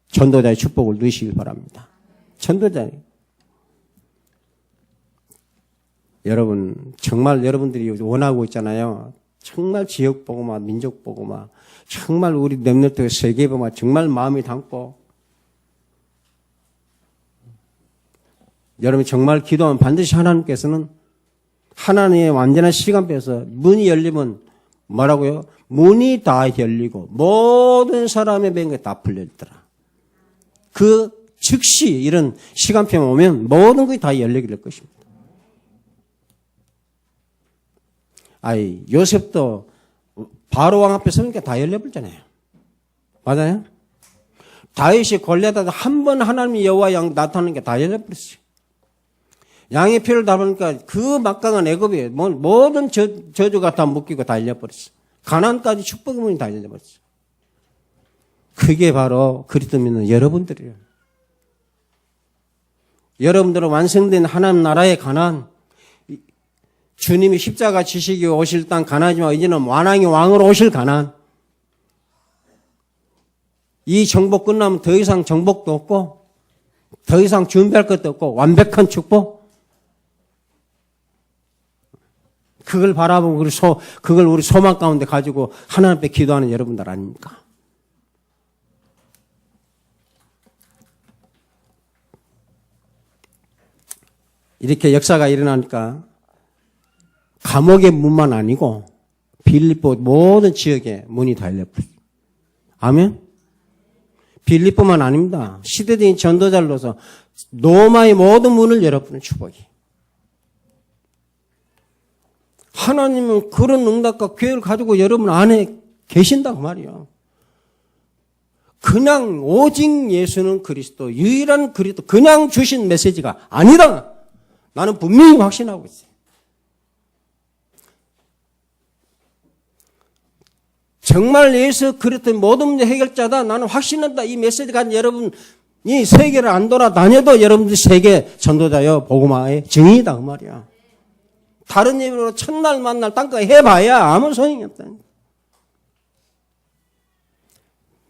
B: 전도자의 축복을 누리시길 바랍니다. 전도자예요. 여러분, 정말 여러분들이 원하고 있잖아요. 정말 지역 보고마, 민족 보고마, 정말 우리 렘넌트 세계 보고마, 정말 마음이 담고, 여러분 정말 기도하면 반드시 하나님께서는 하나님의 완전한 시간표에서 문이 열리면 뭐라고요? 문이 다 열리고 모든 사람의 병에 다 풀려있더라. 그 즉시 이런 시간표가 오면 모든 것이 다 열리게 될 것입니다. 아이, 요셉도 바로 왕 앞에 서니까 다 열려버렸잖아요. 맞아요? 다윗이 골리앗한테 한 번 하나님의 여호와 양 나타나는 게 다 열려버렸어요. 양의 피를 다 보니까 그 막강한 애굽에 모든 저주가 다 묶이고 다 열려버렸어. 가나안까지 축복의 문이 다 열려버렸어. 그게 바로 그리스도 믿는 여러분들이에요. 여러분들은 완성된 하나님 나라의 가나안, 주님이 십자가 지시기 오실 땅 가나안이지만 이제는 완왕의 왕으로 오실 가나안. 이 정복 끝나면 더 이상 정복도 없고 더 이상 준비할 것도 없고 완벽한 축복. 그걸 바라보고 그걸 우리 소망 가운데 가지고 하나님 앞에 기도하는 여러분들 아닙니까? 이렇게 역사가 일어나니까 감옥의 문만 아니고 빌립보 모든 지역에 문이 다 열려버려요. 아멘? 빌립보만 아닙니다. 시대적인 전도자로서 로마의 모든 문을 열어보는 축복이. 하나님은 그런 응답과 기회를 가지고 여러분 안에 계신다고 말이에요. 그냥 오직 예수는 그리스도, 유일한 그리스도, 그냥 주신 메시지가 아니다. 나는 분명히 확신하고 있어요. 정말 예수 그리스도의 모든 문제 해결자다. 나는 확신한다. 이 메시지 가진 여러분이 세계를 안 돌아다녀도 여러분들 세계 전도자여 복음화의 증인이다 그 말이야. 다른 예배로 첫날 만날 땅까지 해봐야 아무 소용이 없다.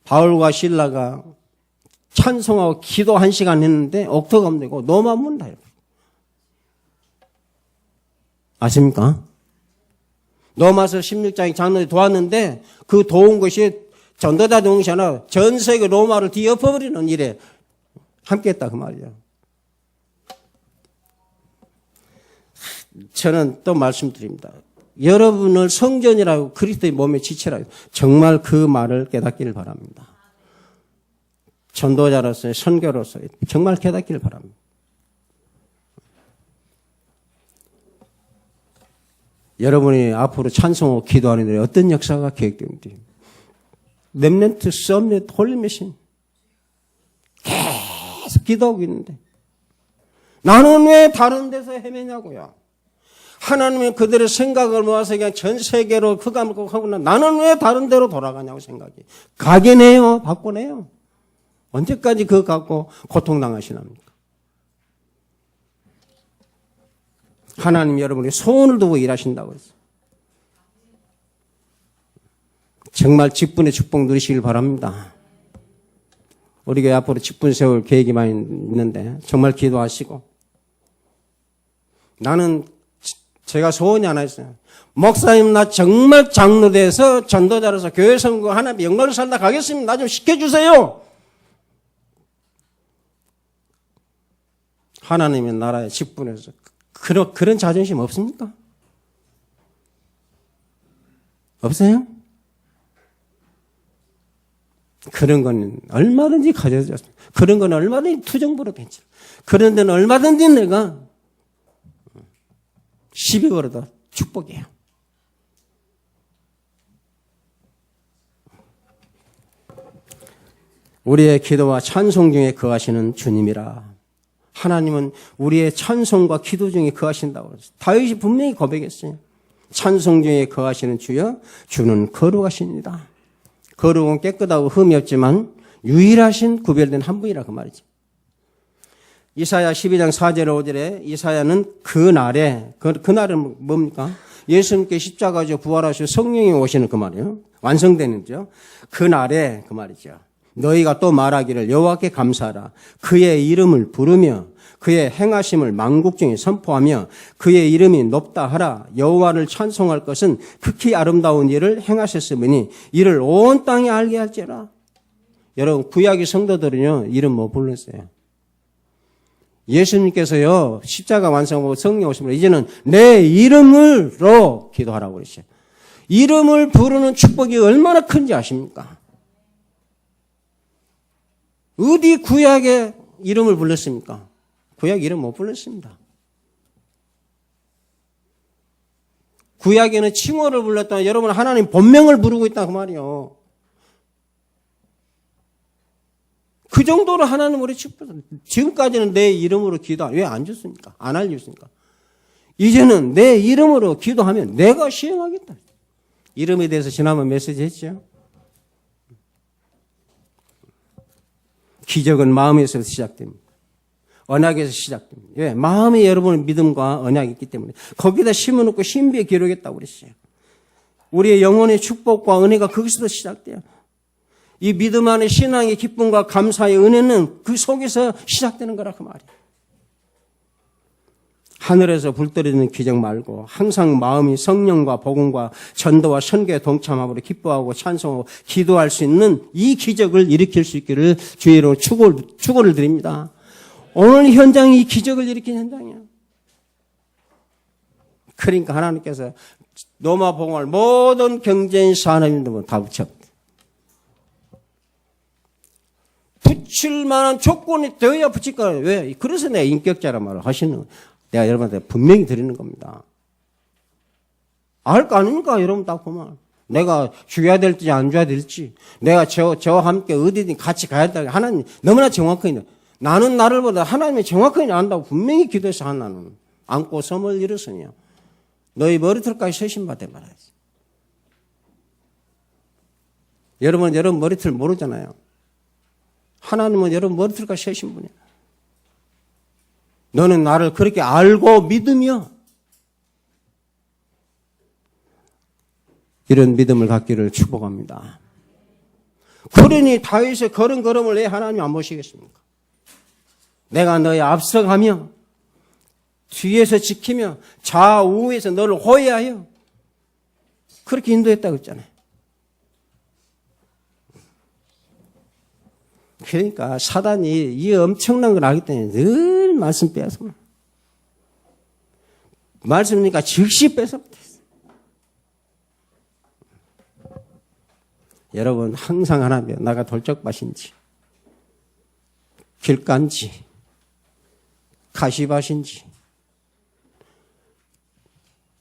B: 바울과 신라가 찬송하고 기도 1시간 했는데 옥토가 되고 노마 문 다 열어요. 아십니까? 로마서 16장에 장로들이 도왔는데 그 도운 것이 전도자 도운 것이 아니라 전 세계 로마를 뒤엎어버리는 일에 함께했다 그 말이야. 저는 또 말씀드립니다. 여러분을 성전이라고 그리스도의 몸의 지체라고 정말 그 말을 깨닫기를 바랍니다. 전도자로서의 선교로서 정말 깨닫기를 바랍니다. 여러분이 앞으로 찬송하고 기도하는 데 어떤 역사가 계획되는지 렘넌트 서밋 홀리미신 계속 기도하고 있는데 나는 왜 다른 데서 헤매냐고요. 하나님은 그들의 생각을 모아서 그냥 전 세계로 흑암을 하고 나는 왜 다른 데로 돌아가냐고 생각이. 가게 내요. 바꿔내요. 언제까지 그거 갖고 고통당하시납니까? 하나님 여러분이 소원을 두고 일하신다고 했어요. 정말 직분의 축복 누리시길 바랍니다. 우리 교회 앞으로 직분 세울 계획이 많이 있는데 정말 기도하시고 나는 제가 소원이 하나 있어요. 목사님 나 정말 장로돼서 전도자로서 교회 선거 하나님의 영광을 살다 가겠습니다. 나 좀 시켜주세요. 하나님의 나라의 직분에서 그런 자존심 없습니까? 없어요? 그런 건 얼마든지 가져다 줬습니다. 그런 건 얼마든지 투정부로 괜찮아요. 그런 데는 얼마든지 내가 시비 걸어도 축복이에요. 우리의 기도와 찬송 중에 거하시는 주님이라. 하나님은 우리의 찬송과 기도 중에 거하신다고 그랬어요. 다윗이 분명히 고백했어요. 찬송 중에 거하시는 주여, 주는 거룩하십니다. 거룩은 깨끗하고 흠이 없지만 유일하신 구별된 한 분이라 그 말이죠. 이사야 12장 4절 5절에 이사야는 그날에 그날은 뭡니까? 예수님께 십자가에서 부활하시고 성령이 오시는 그 말이에요. 완성되는죠. 그날에 그 말이죠. 너희가 또 말하기를 여호와께 감사하라. 그의 이름을 부르며 그의 행하심을 만국 중에 선포하며 그의 이름이 높다 하라. 여호와를 찬송할 것은 극히 아름다운 일을 행하셨으니 이를 온 땅에 알게 할지라. 여러분 구약의 성도들은요 이름 뭐 불렀어요? 예수님께서요 십자가 완성하고 성령 오시면 이제는 내 이름으로 기도하라고 그러셨어요. 이름을 부르는 축복이 얼마나 큰지 아십니까? 어디 구약에 이름을 불렀습니까? 구약 이름 못 불렀습니다. 구약에는 칭호를 불렀다. 여러분 하나님 본명을 부르고 있다 그 말이요. 그 정도로 하나님 우리 축복. 지금까지는 내 이름으로 기도 왜 안 줬습니까? 안 알려줬습니까? 이제는 내 이름으로 기도하면 내가 시행하겠다. 이름에 대해서 지난번 메시지 했죠. 기적은 마음에서 시작됩니다. 언약에서 시작됩니다. 왜? 마음에 여러분의 믿음과 언약이 있기 때문에 거기다 심어놓고 신비에 기록했다고 그랬어요. 우리의 영혼의 축복과 은혜가 거기서도 시작돼요. 이 믿음 안에 신앙의 기쁨과 감사의 은혜는 그 속에서 시작되는 거라 그 말이에요. 하늘에서 불 떨어지는 기적 말고 항상 마음이 성령과 복음과 전도와 선교에 동참함으로 기뻐하고 찬송하고 기도할 수 있는 이 기적을 일으킬 수 있기를 주의 이름으로 축원을 드립니다. 오늘 현장이 이 기적을 일으킨 현장이에요. 그러니까 하나님께서 로마 복음을 모든 경제인 산업인들 다 붙였다. 붙일 만한 조건이 되어야 붙일 거예요. 왜? 그래서 내가 인격자란 말을 하시는 거예요. 내가 여러분한테 분명히 드리는 겁니다. 알 거 아닙니까? 여러분 딱 보면. 내가 죽여야 될지 안 죽여야 될지. 내가 저와 함께 어디든 같이 가야 된다. 하나님 너무나 정확하게. 나는 나를 보다 하나님이 정확하게 안다고 분명히 기도해서 하나는. 안고 섬을 일으으며 너희 머리털까지 세신받대 말하지. 여러분 머리털 모르잖아요. 하나님은 여러분 머리털까지 세신 분이야. 너는 나를 그렇게 알고 믿으며 이런 믿음을 갖기를 축복합니다. 그러니 다윗의 걸음걸음을 왜 하나님 안 보시겠습니까? 내가 너희 앞서가며 뒤에서 지키며 좌우에서 너를 호위하여 그렇게 인도했다고 했잖아요. 그러니까 사단이 이 엄청난 걸 알기 때문에 늘 말씀 빼앗아. 말씀이니까 즉시 뺏어. 여러분 항상 하나님 나가 돌적밭인지 길간지 가시밭인지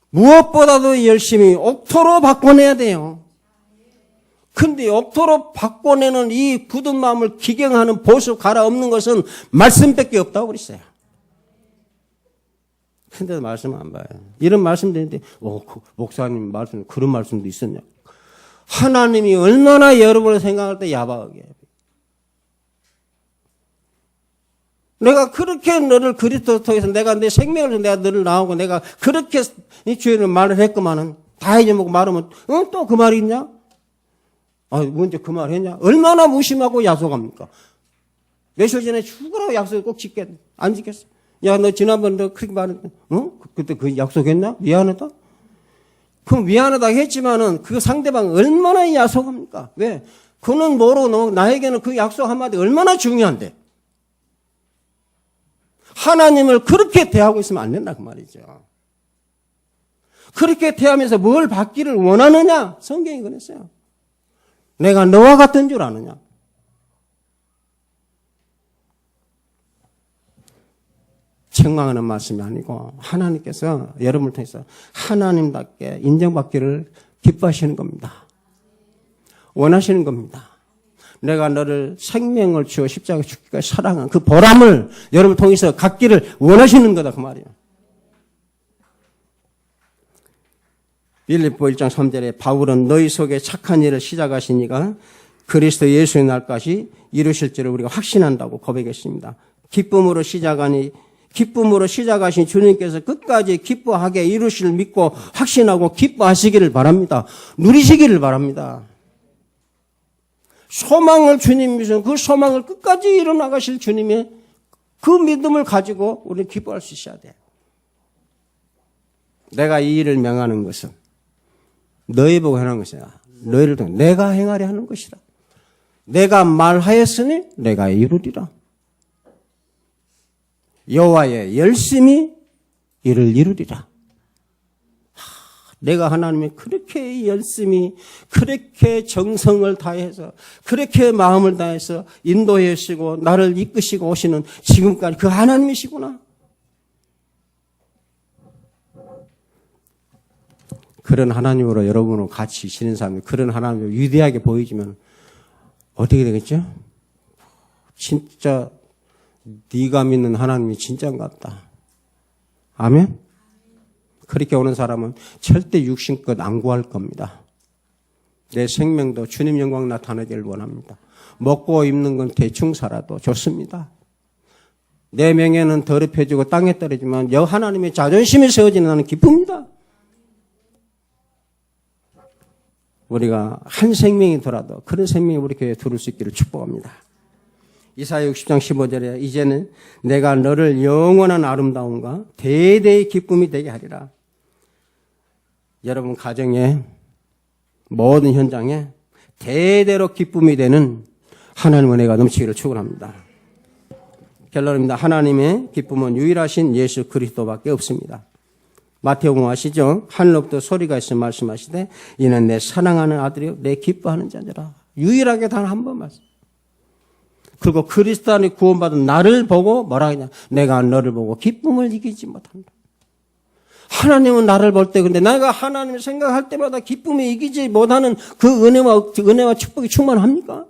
B: 무엇보다도 열심히 옥토로 바꿔내야 돼요. 근데 옥토로 바꿔내는 이 굳은 마음을 기경하는 보수 갈아엎는 것은 말씀밖에 없다고 그랬어요. 근데도 말씀 안 봐요. 이런 말씀 되는데 목사님 말씀 그런 말씀도 있었냐. 하나님이 얼마나 여러분을 생각할 때 야박하게 해요. 내가 그렇게 너를 그리스도 통해서 내가 내 생명을 내가 너를 나오고 내가 그렇게 이 주의를 말을 했구만은 다 잊어먹고 말하면 또 그 말이 있냐? 먼저 그 말 했냐? 얼마나 무심하고 야속합니까? 며칠 전에 죽으라고 약속을 꼭 안 지켰어. 야, 너 지난번 너 그렇게 말했는데, 그때 그 약속했나? 미안하다? 그럼 미안하다 했지만은 그 상대방 얼마나 야속합니까? 왜? 그는 모르고 나에게는 그 약속 한마디 얼마나 중요한데. 하나님을 그렇게 대하고 있으면 안 된다 그 말이죠. 그렇게 대하면서 뭘 받기를 원하느냐? 성경이 그랬어요. 내가 너와 같은 줄 아느냐? 책망하는 말씀이 아니고 하나님께서 여러분을 통해서 하나님답게 인정받기를 기뻐하시는 겁니다. 원하시는 겁니다. 내가 너를 생명을 주어 십자가에 죽기까지 사랑한 그 보람을 여러분을 통해서 갖기를 원하시는 거다 그 말이에요. 빌립보 1장 3절에 바울은 너희 속에 착한 일을 시작하시니까 그리스도 예수의 날까지 이루실 줄을 우리가 확신한다고 고백했습니다. 기쁨으로 시작하신 주님께서 끝까지 기뻐하게 이루실 믿고 확신하고 기뻐하시기를 바랍니다. 누리시기를 바랍니다. 소망을 주님 믿으면 그 소망을 끝까지 이뤄나가실 주님의 그 믿음을 가지고 우리는 기뻐할 수 있어야 돼요. 내가 이 일을 명하는 것은 너희 보고 하는 것이야. 너희를 통해 내가 행하려 하는 것이라. 내가 말하였으니 내가 이루리라. 여호와의 열심히 이를 이루리라. 내가 하나님의 그렇게 열심히 그렇게 정성을 다해서 그렇게 마음을 다해서 인도해 주시고 나를 이끄시고 오시는 지금까지 그 하나님이시구나. 그런 하나님으로 여러분과 같이 지는 사람이 그런 하나님을 위대하게 보이지만 어떻게 되겠죠? 진짜 네가 믿는 하나님이 진짜인 것 같다. 아멘? 그렇게 오는 사람은 절대 육신껏 안 구할 겁니다. 내 생명도 주님 영광 나타나기를 원합니다. 먹고 입는 건 대충 살아도 좋습니다. 내 명예는 더럽혀지고 땅에 떨어지만 하나님의 자존심이 세워지는 나는 기쁩니다. 우리가 한 생명이더라도 그런 생명이 우리 교회에 들을 수 있기를 축복합니다. 이사야 60장 15절에 이제는 내가 너를 영원한 아름다움과 대대의 기쁨이 되게 하리라. 여러분 가정에 모든 현장에 대대로 기쁨이 되는 하나님의 은혜가 넘치기를 축원합니다. 결론입니다. 하나님의 기쁨은 유일하신 예수 그리스도밖에 없습니다. 마태복음 아시죠? 하늘로부터 소리가 있어 말씀하시되 이는 내 사랑하는 아들이요 내 기뻐하는 자녀라. 유일하게 단 한 번 말씀. 그리고 그리스도 안에 구원받은 나를 보고 뭐라 하냐? 내가 너를 보고 기쁨을 이기지 못한다. 하나님은 나를 볼 때 근데 내가 하나님을 생각할 때마다 기쁨이 이기지 못하는 그 은혜와 축복이 충만합니까?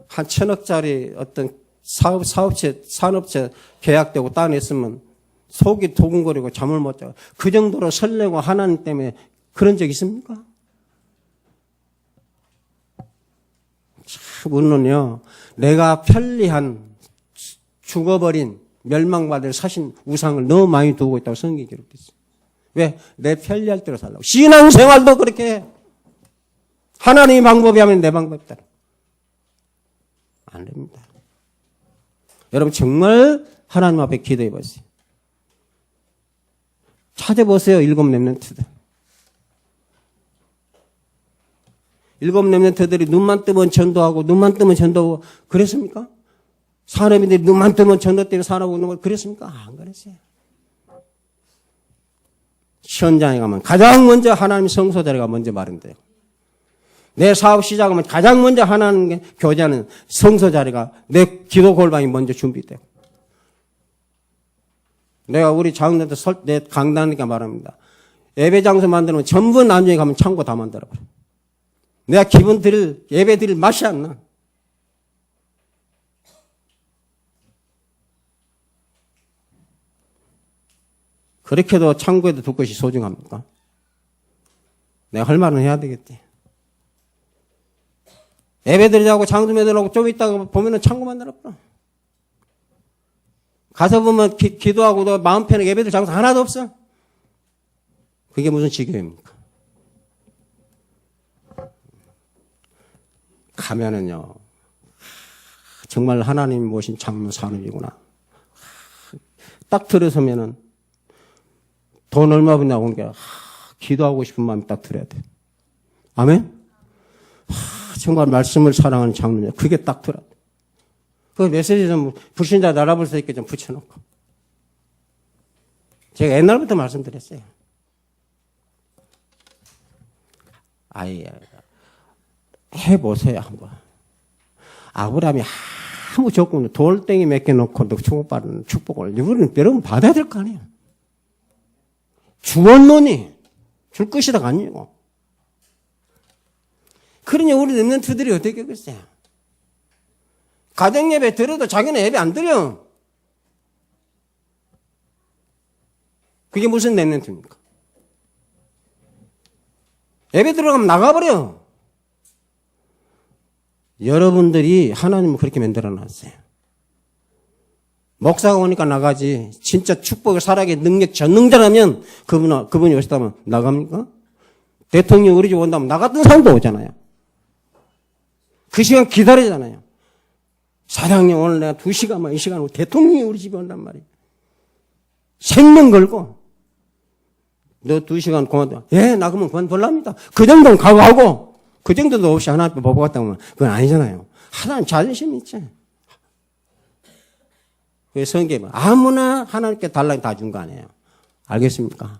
B: 한 1,000억짜리 어떤 산업체 계약되고 따냈으면 속이 도근거리고 잠을 못 자고 그 정도로 설레고 하나님 때문에 그런 적 있습니까? 참, 물론요, 내가 편리한 죽어버린 멸망받을 사신 우상을 너무 많이 두고 있다고 성경이 기록했어요. 왜? 내 편리할 대로 살라고. 신앙생활도 그렇게 해. 하나님의 방법이 하면 내 방법이다. 안 됩니다. 여러분 정말 하나님 앞에 기도해 보세요. 찾아보세요. 7 렘넌트들. 7 렘넌트들이 눈만 뜨면 전도하고 눈만 뜨면 전도하고 그랬습니까? 사람들이 눈만 뜨면 전도 때문에 살아오고 있는 걸 그랬습니까? 안 그랬어요. 현장에 가면 가장 먼저 하나님 성소 자리가 먼저 마련돼요. 내 사업 시작하면 가장 먼저 하나님께 교제하는 성소 자리가 내 기도 골방이 먼저 준비되고 내가 우리 장로한테 내 강단하니까 말합니다. 예배 장소 만들면 전부 나중에 가면 창고 다 만들어버려. 내가 예배 드릴 맛이 안 나. 그렇게도 창고에도 둘 것이 소중합니까? 내가 할 말은 해야 되겠지. 예배 드리자고 장소 매달라고 좀 있다가 보면은 창고 만들어버려. 가서 보면 기도하고 마음 편하게 예배 드릴 장소 하나도 없어. 그게 무슨 지교입니까? 가면은요, 정말 하나님이 모신 장로 산업이구나. 딱 들어서면은 돈 얼마 버냐고 하는 게 기도하고 싶은 마음이 딱 들어야 돼. 아멘? 정말 말씀을 사랑하는 장로냐. 그게 딱 들어야 돼. 그 메시지 좀 불신자 알아볼 수 있게 좀 붙여놓고. 제가 옛날부터 말씀드렸어요. 아예 해보세요 한번. 아브라함이 아무 조건도 돌덩이 몇 개 놓고 축복받는 축복을 여러분 받아야 될 거 아니에요. 주었노니 줄 것이다가 아니고. 그러니 우리 렘넌트들이 어떻게 하겠어요? 가정예배 들어도 자기는 예배 안 드려. 그게 무슨 랩런트입니까? 예배 들어가면 나가버려. 여러분들이 하나님을 그렇게 만들어놨어요. 목사가 오니까 나가지. 진짜 축복의 살아계 능력 전능자라면 그분이 오셨다면 나갑니까? 대통령이 우리 집 온다면 나갔던 사람도 오잖아요. 그 시간 기다리잖아요. 사장님 오늘 내가 2시간만 이 시간 대통령이 우리 집에 온단 말이에요. 생명 걸고 너 2시간 그만 예 나가면 그만 벌랍니다. 그 정도는 각오하고 그 정도도 없이 하나님 보고 갔다면 그건 아니잖아요. 하나님 자존심이 있지. 그 성경에 아무나 하나님께 달라고 다 준 거 아니에요. 알겠습니까?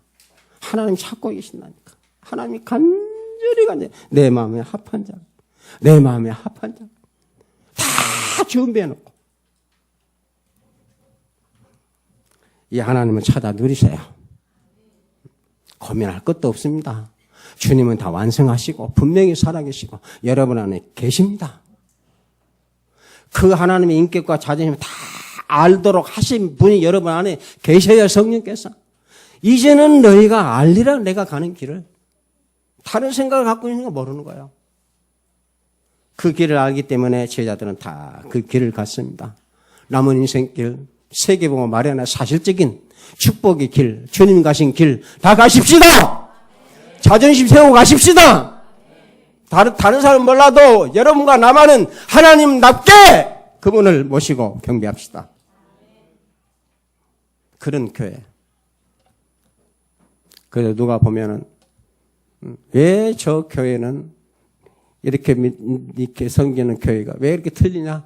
B: 하나님 찾고 계신다니까. 하나님이 간절히 내 마음에 합한 자, 내 마음에 합한 자 다 준비해놓고 이 하나님을 찾아 누리세요. 고민할 것도 없습니다. 주님은 다 완성하시고 분명히 살아계시고 여러분 안에 계십니다. 그 하나님의 인격과 자존심을 다 알도록 하신 분이 여러분 안에 계셔야 성령께서 이제는 너희가 알리라 내가 가는 길을. 다른 생각을 갖고 있는 거 모르는 거예요. 그 길을 알기 때문에 제자들은 다 그 길을 갔습니다. 남은 인생길, 세계보고 마련한 사실적인 축복의 길, 주님 가신 길 다 가십시다. 자존심 세우고 가십시다. 다른 사람 몰라도 여러분과 나만은 하나님답게 그분을 모시고 경배합시다. 그런 교회. 그래서 누가 보면은 왜 저 교회는 이렇게 섬기는 교회가 왜 이렇게 틀리냐?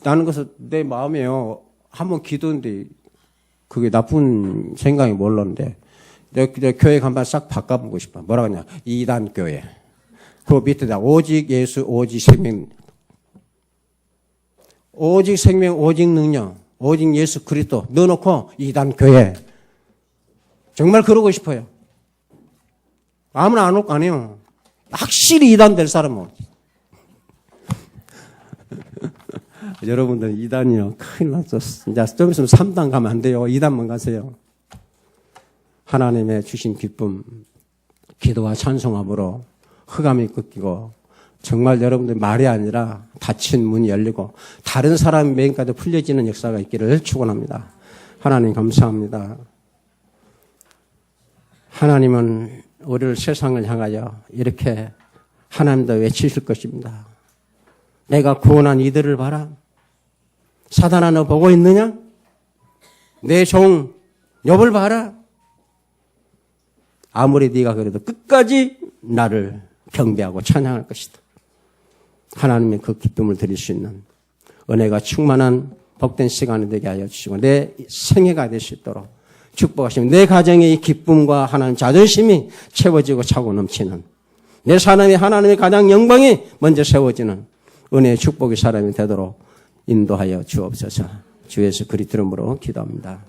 B: 나는 그래서 내 마음에요. 한번 기도했는데 그게 나쁜 생각이 몰랐는데 내 교회 간판 싹 바꿔보고 싶어. 뭐라고 하냐? 이단 교회. 그 밑에다 오직 예수, 오직 생명. 오직 생명, 오직 능력, 오직 예수 그리스도 넣어놓고 이단 교회. 정말 그러고 싶어요. 아무나 안 올 거 아니에요. 확실히 이단 될 사람은. 여러분들 이단이요. 큰일 났어. 이제 좀 있으면 3단 가면 안 돼요. 2단만 가세요. 하나님의 주신 기쁨, 기도와 찬송함으로 흑암이 꺾이고 정말 여러분들 말이 아니라 닫힌 문이 열리고 다른 사람의 매인까지 풀려지는 역사가 있기를 축원합니다. 하나님 감사합니다. 하나님은 우리를 세상을 향하여 이렇게 하나님도 외치실 것입니다. 내가 구원한 이들을 봐라. 사단아 너 보고 있느냐? 내 종 욥을 봐라. 아무리 네가 그래도 끝까지 나를 경배하고 찬양할 것이다. 하나님의 그 기쁨을 드릴 수 있는 은혜가 충만한 복된 시간이 되게 하여 주시고 내 생애가 될 수 있도록 축복하시면 내 가정의 이 기쁨과 하나님 자존심이 채워지고 차고 넘치는 내 삶에 하나님의 가장 영광이 먼저 세워지는 은혜의 축복의 사람이 되도록 인도하여 주옵소서. 주 예수 그리스도 이름으로 기도합니다.